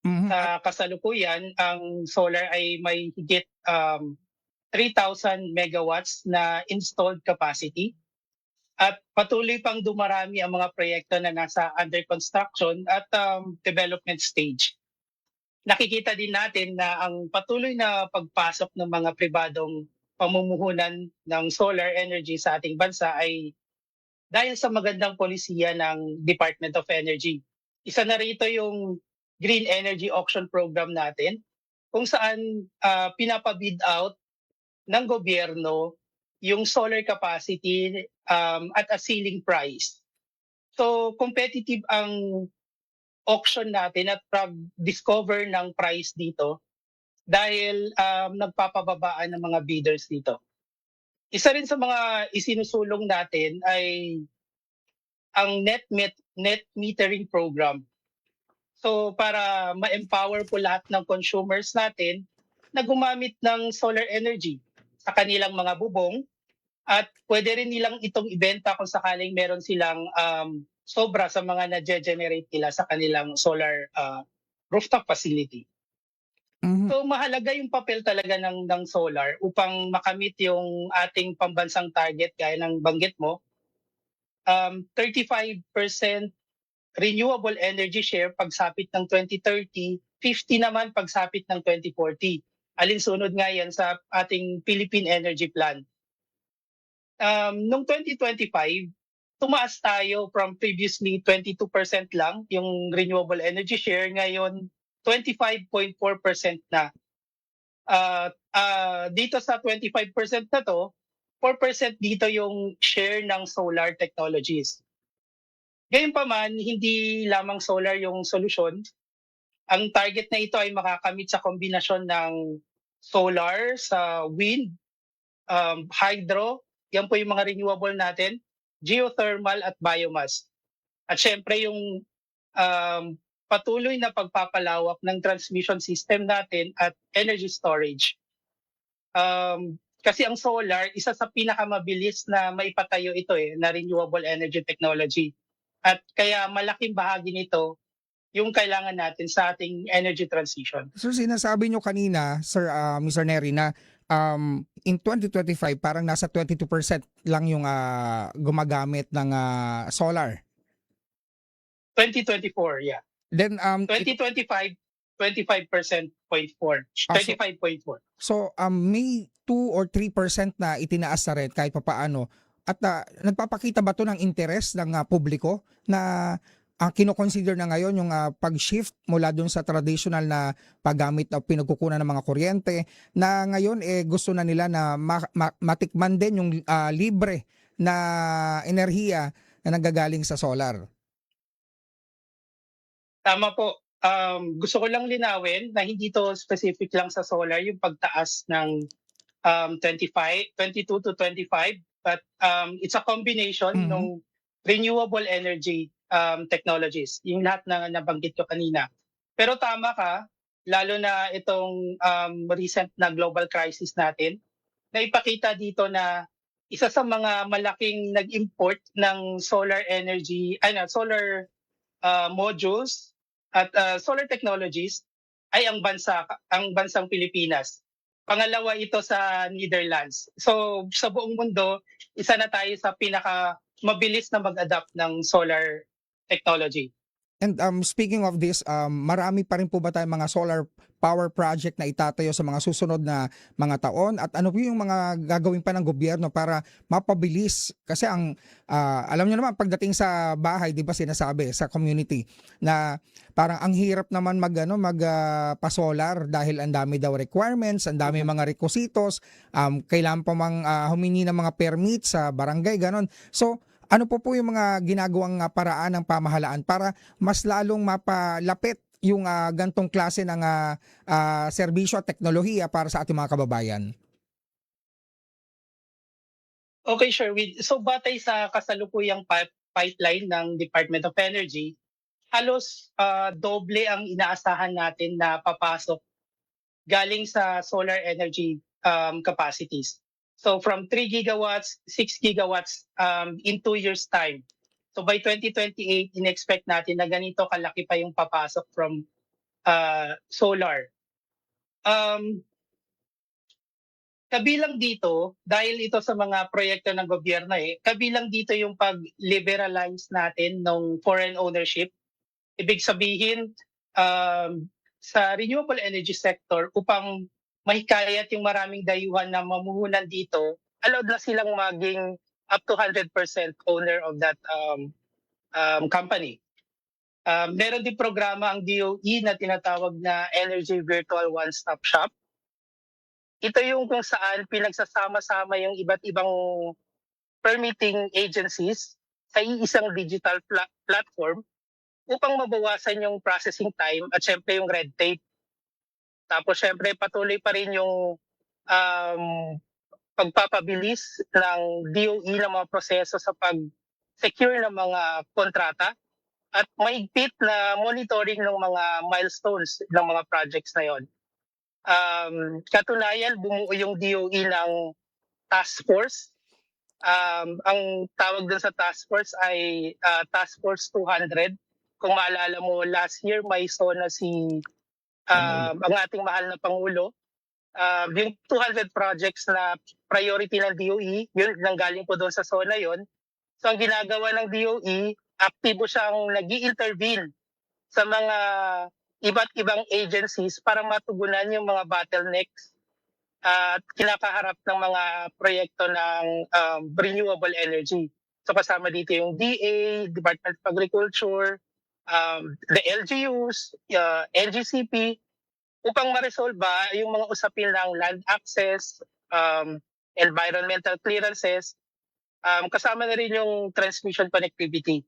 Mm-hmm. Sa kasalukuyan, ang solar ay may higit 3,000 megawatts na installed capacity at patuloy pang dumarami ang mga proyekto na nasa under construction at development stage. Nakikita din natin na ang patuloy na pagpasok ng mga pribadong pamumuhunan ng solar energy sa ating bansa ay dahil sa magandang polisiya ng Department of Energy. Isa na rito yung Green Energy Auction Program natin kung saan pinapabid out ng gobyerno yung solar capacity at a ceiling price. So competitive ang auction natin at discover ng price dito dahil nagpapababaan ng mga bidders dito. Isa rin sa mga isinusulong natin ay ang net metering program. So para ma-empower po lahat ng consumers natin na gumamit ng solar energy sa kanilang mga bubong at pwede rin nilang itong ibenta kung sakaling meron silang sobra sa mga na-generate nila sa kanilang solar rooftop facility. Mm-hmm. So mahalaga yung papel talaga ng solar upang makamit yung ating pambansang target gaya ng banggit mo. 35% renewable energy share pagsapit ng 2030, 50 naman pagsapit ng 2040. Alinsunod nga yan sa ating Philippine Energy Plan. Noong 2025, tumaas tayo from previously 22% lang yung renewable energy share, ngayon 25.4% na. Dito sa 25% na to, 4% dito yung share ng solar technologies. Gayunpaman, hindi lamang solar yung solusyon. Ang target na ito ay makakamit sa kombinasyon ng solar, sa wind, hydro, yan po yung mga renewable natin, geothermal at biomass. At syempre yung patuloy na pagpapalawak ng transmission system natin at energy storage. Kasi ang solar, isa sa pinakamabilis na maipatayo ito na renewable energy technology. At kaya malaking bahagi nito yung kailangan natin sa ating energy transition. So sinasabi nyo kanina, Sir Mr. Neri, na in 2025 parang nasa 22% lang yung gumagamit ng solar. 2024, yeah. Then 2025, 25.4. 25.4. So may 2 or 3% na itinaas na rin kahit papaano. At nagpapakita ba to ng interest ng publiko na kino-consider na ngayon yung pag-shift mula dun sa traditional na paggamit o pinagkukunan ng mga kuryente, na ngayon gusto na nila na matikman din yung libre na enerhiya na nanggagaling sa solar? Tama po. Gusto ko lang linawin na hindi to specific lang sa solar yung pagtaas ng 22 to 25, but it's a combination ng renewable energy technologies, yung lahat na nabanggit ko kanina. Pero tama ka, lalo na itong recent na global crisis natin, na ipakita dito na isa sa mga malaking nag-import ng solar energy, solar modules at solar technologies ay ang bansang Pilipinas. Pangalawa ito sa Netherlands. So sa buong mundo, isa na tayo sa pinaka mabilis na mag-adapt ng solar technology. And speaking of this, marami pa rin po ba tayong mga solar power project na itatayo sa mga susunod na mga taon? At ano po yung mga gagawin pa ng gobyerno para mapabilis? Kasi alam nyo naman, pagdating sa bahay, di ba sinasabi sa community na parang ang hirap naman pa-solar dahil ang dami daw requirements, ang dami mga requisitos, kailangan pa humingi ng mga permit sa barangay, ganon. So, ano po yung mga ginagawang paraan ng pamahalaan para mas lalong mapalapit yung gantong klase ng serbisyo at teknolohiya para sa ating mga kababayan? Okay, sure. So batay sa kasalukuyang pipeline ng Department of Energy, halos doble ang inaasahan natin na papasok galing sa solar energy capacities. So from 3 gigawatts, 6 gigawatts in 2 years' time. So by 2028, in-expect natin na ganito kalaki pa yung papasok from solar. Kabilang dito, dahil ito sa mga proyekto ng gobyerno, kabilang dito yung pag-liberalize natin ng foreign ownership. Ibig sabihin, sa renewable energy sector, upang mahikayat yung maraming dayuhan na mamuhunan dito, allowed na silang maging up to 100% owner of that company. Meron din programa ang DOE na tinatawag na Energy Virtual One-Stop Shop. Ito yung kung saan pinagsasama-sama yung iba't ibang permitting agencies sa iisang digital platform upang mabawasan yung processing time at syempre yung red tape. Tapos syempre patuloy pa rin yung pagpapabilis ng DOE ng mga proseso sa pag-secure ng mga kontrata at mahigpit na monitoring ng mga milestones ng mga projects na yon. Katunayan, bumuo yung DOE ng task force. Ang tawag dun sa task force ay Task Force 200. Kung maalala mo, last year may SONA ang ating mahal na Pangulo. Yung 200 projects na priority ng DOE, yun nanggaling po doon sa SONA yon. So ang ginagawa ng DOE, aktibo siyang nag-i-intervene sa mga iba't ibang agencies para matugunan yung mga bottlenecks at kinakaharap ng mga proyekto ng renewable energy. So kasama dito yung DA, Department of Agriculture, the LGUs, NGCP, upang ma-resolve yung mga usapin ng land access, environmental clearances, kasama na rin yung transmission connectivity.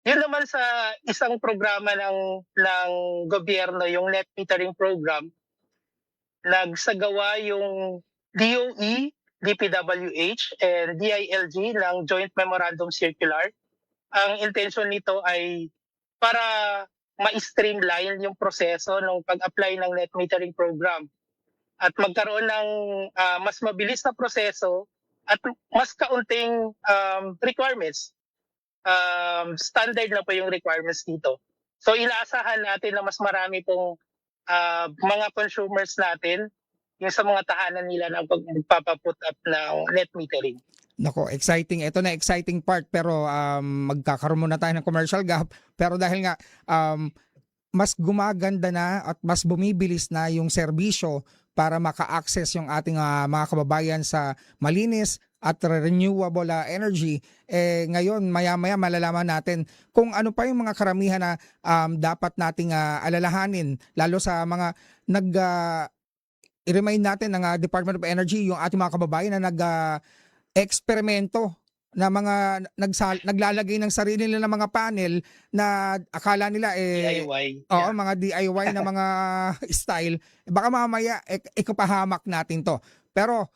Yun naman sa isang programa ng gobyerno, yung net metering program, nagsagawa yung DOE, DPWH, and DILG ng Joint Memorandum Circular. Ang intention nito ay para ma-streamline yung proseso ng pag-apply ng net metering program at magkaroon ng mas mabilis na proseso at mas kaunting requirements. Standard na po yung requirements dito. So inaasahan natin na mas marami pong mga consumers natin yung sa mga tahanan nila na magpapaput up ng net metering. Nako, exciting. Ito na exciting part pero magkakaroon muna tayo ng commercial gap. Pero dahil nga mas gumaganda na at mas bumibilis na yung serbisyo para maka-access yung ating mga kababayan sa malinis at renewable energy, ngayon maya-maya malalaman natin kung ano pa yung mga karamihan na dapat nating alalahanin, lalo sa mga i-remind natin ng Department of Energy, yung ating mga kababayan na eksperimento na mga naglalagay ng sarili nila ng mga panel na akala nila DIY. Oo, mga DIY na mga style. Baka mamaya ikapahamak natin to. Pero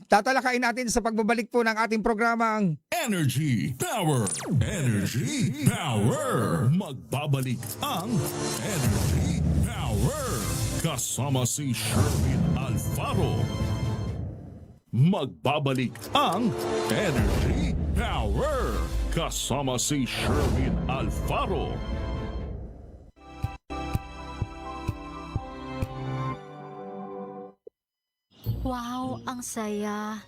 tatalakayin natin sa pagbabalik po ng ating programang Energy Power. Energy Power. Magbabalik ang Energy Power. kasama si Sherwin Alfaro. Magbabalik ang Energy Power kasama si Sherwin Alfaro. Wow, ang saya.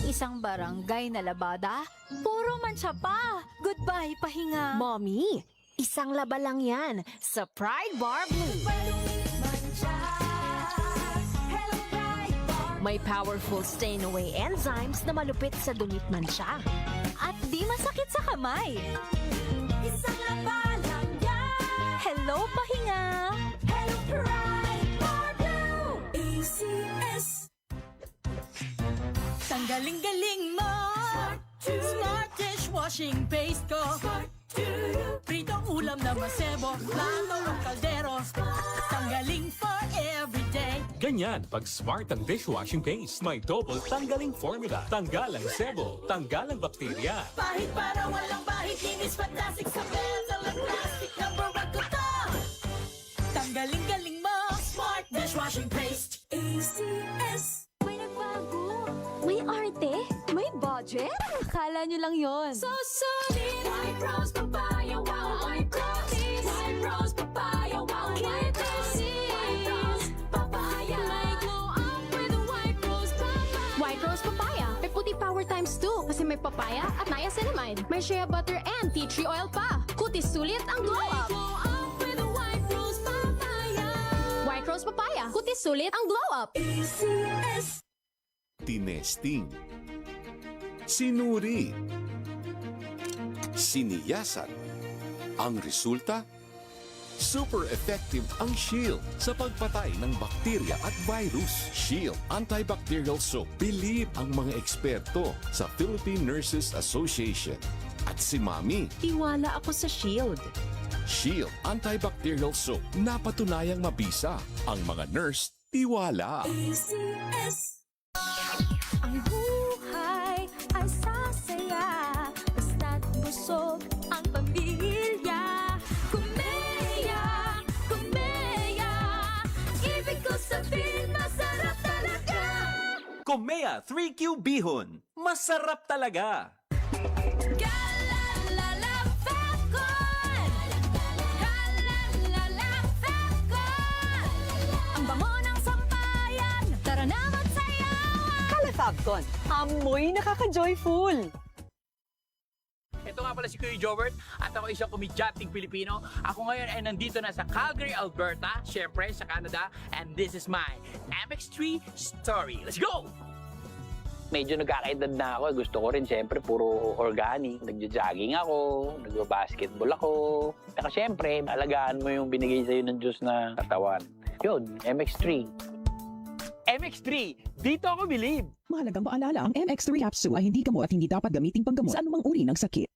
Isang barangay na labada, puro mancha pa. Goodbye, pahinga. Mommy, isang laba lang yan sa Pride Bar Blue. May powerful stain-away enzymes na malupit sa dunit mancha. At di masakit sa kamay. Isang laba lang yan. Hello, pahinga. Hello, Pride Bar Blue. ACS. Tanggaling-galing mo. Smart dishwashing paste ko. Pritong ulam na masebo, plato ng kaldero. Tanggaling for everyday. Ganyan pag smart ang dishwashing paste. May double tanggaling formula. Tanggal ang sebo, tanggal ang bakterya. Pahit para walang bahit, linis fantastic sa metal at plastic. Number one ko to. Tanggaling-galing mo. Smart dishwashing paste. ACS. May nagbago. May arte. May budget. Akala nyo lang yon. So solid. White Rose Papaya. Wow, White Rose. White Rose Papaya. Wow, White Rose. White Rose Papaya. May glow up with White Rose Papaya. White Rose Papaya. May puti power times 2 kasi may papaya at niacinamide. May shea butter and tea tree oil pa. Kutis sulit ang glow up. Glow up with White Rose Papaya. White Rose Papaya. Kutis sulit ang glow up. ACS. Tinesting, sinuri, siniyasan. Ang resulta? Super effective ang Shield sa pagpatay ng bakterya at virus. Shield Antibacterial Soap. Believe ang mga eksperto sa Philippine Nurses Association. At si Mami. Tiwala ako sa Shield. Shield Antibacterial Soap. Napatunayang mabisa. Ang mga nurse, tiwala. ACS. Ang buhay ay sasaya. Basta't busog ang pamilya. Kumeya, kumeya. Ibig ko sabihin, masarap talaga. Komea 3Q Bihon. Masarap talaga. Ang bango ng sampayan. Tara na magsayawan. Califabcon, amoy nakaka-joyful. Ito nga pala si Kuya Jobert at ako isang komedyanteng Pilipino. Ako ngayon ay nandito na sa Calgary, Alberta, syempre sa Canada, and this is my MX3 story. Let's go! Medyo nagkakaedad na ako. Gusto ko rin syempre puro organic. Nagja-jogging ako, nagba-basketball ako. Saka syempre, alagaan mo yung binigay sa'yo ng Diyos na katawan. Yun, MX3. MX3, dito ako believe. Mahalagang paalala, ang MX3 capsule ay hindi gamot at hindi dapat gamiting panggamot sa anumang uri ng sakit.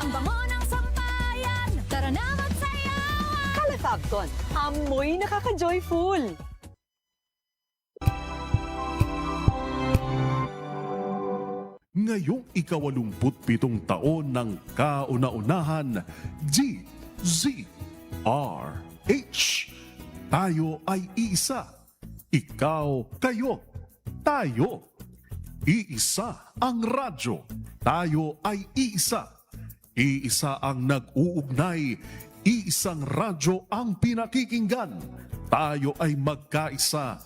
Ang bango ng sampayan. Tara na magsayawan. Califabcon, amoy nakaka-joyful. Ngayong ika-87 taon ng kauna-unahan, GZRH. Tayo ay iisa. Ikaw, kayo, tayo. Iisa ang radyo. Tayo ay iisa. Iisa ang nag-uugnay. Iisang radyo ang pinakikinggan. Tayo ay magkaisa.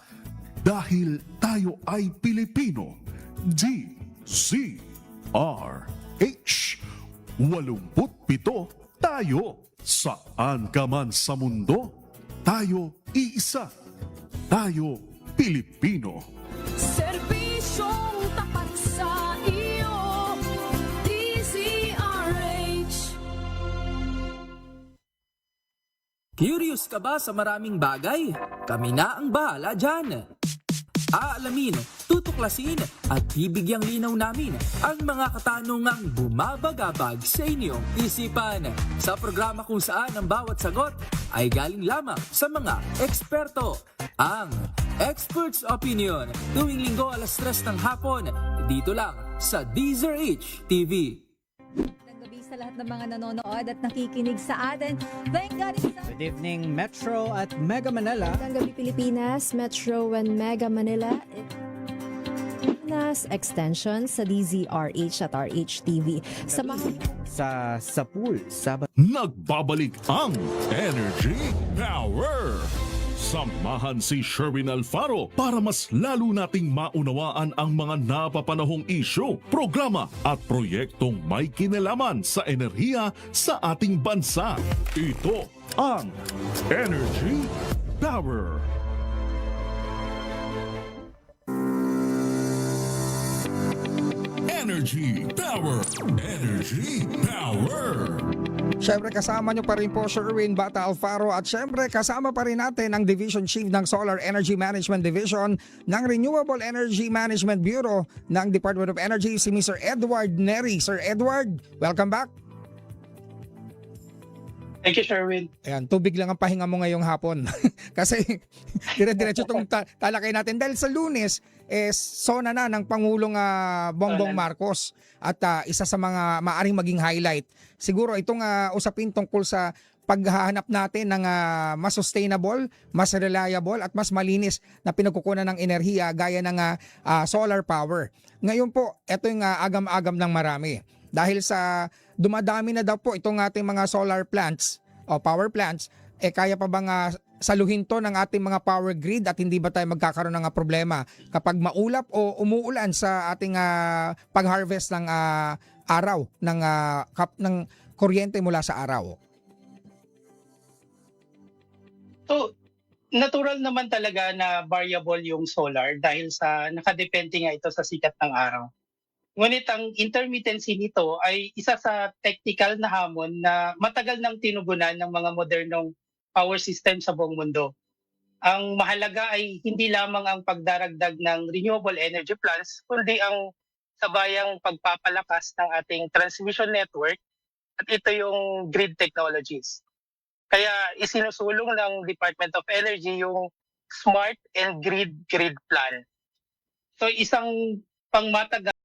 Dahil tayo ay Pilipino. GZRH. 87 tayo. Saan ka man sa mundo, tayo iisa. Tayo Pilipino. Serbisyong tapat sa iyo, DZRH. Curious ka ba sa maraming bagay? Kami na ang bahala dyan. Aalamin, tutuklasin at bibigyang linaw namin ang mga katanungang bumabagabag sa inyong isipan. Sa programa kung saan ang bawat sagot ay galing lamang sa mga eksperto. Ang Expert's Opinion, tuwing linggo 3:00 ng hapon, dito lang sa DZRH TV. Magandang gabi sa lahat ng mga nanonood at nakikinig sa atin. Thank God it's Good evening, Metro at Mega Manila. Magandang gabi Pilipinas, Metro and Mega Manila. Nas extension sa DZRH at RHTV. Samahan Sa pool, Sabado. Nagbabalik ang Energy Power! Samahan si Sherwin Alfaro para mas lalo nating maunawaan ang mga napapanahong isyu, programa at proyektong may kinalaman sa enerhiya sa ating bansa. Ito ang Energy Power! Energy Power! Energy Power! Siyempre kasama nyo pa rin po Sherwin Bata Alfaro at siyempre kasama pa rin natin ang Division Chief ng Solar Energy Management Division ng Renewable Energy Management Bureau ng Department of Energy, si Mr. Edward Neri. Sir Edward, welcome back. Thank you, Sherwin. Ayan, tubig lang ang pahinga mo ngayong hapon. Kasi dire-diretso itong talakay natin. Dahil sa Lunes, sona na ng Pangulong Bongbong Marcos. At isa sa mga maaring maging highlight, siguro itong usapin tungkol sa paghahanap natin ng mas sustainable, mas reliable at mas malinis na pinagkukunan ng enerhiya gaya ng solar power. Ngayon po, ito yung agam-agam ng marami. Dahil sa dumadami na daw po itong ating mga solar plants o power plants, kaya pa bang saluhin to ng ating mga power grid at hindi ba tayo magkakaroon ng problema kapag maulap o umuulan sa ating pag-harvest ng araw, ng kuryente mula sa araw? So, natural naman talaga na variable yung solar dahil sa nakadepende nga ito sa sikat ng araw. Ngunit ang intermittency nito ay isa sa technical na hamon na matagal nang tinugunan ng mga modernong power system sa buong mundo. Ang mahalaga ay hindi lamang ang pagdaragdag ng renewable energy plants, kundi ang sabayang pagpapalakas ng ating transmission network at ito yung grid technologies. Kaya isinusulong ng Department of Energy yung Smart and Grid Plan. So isang pangmatagal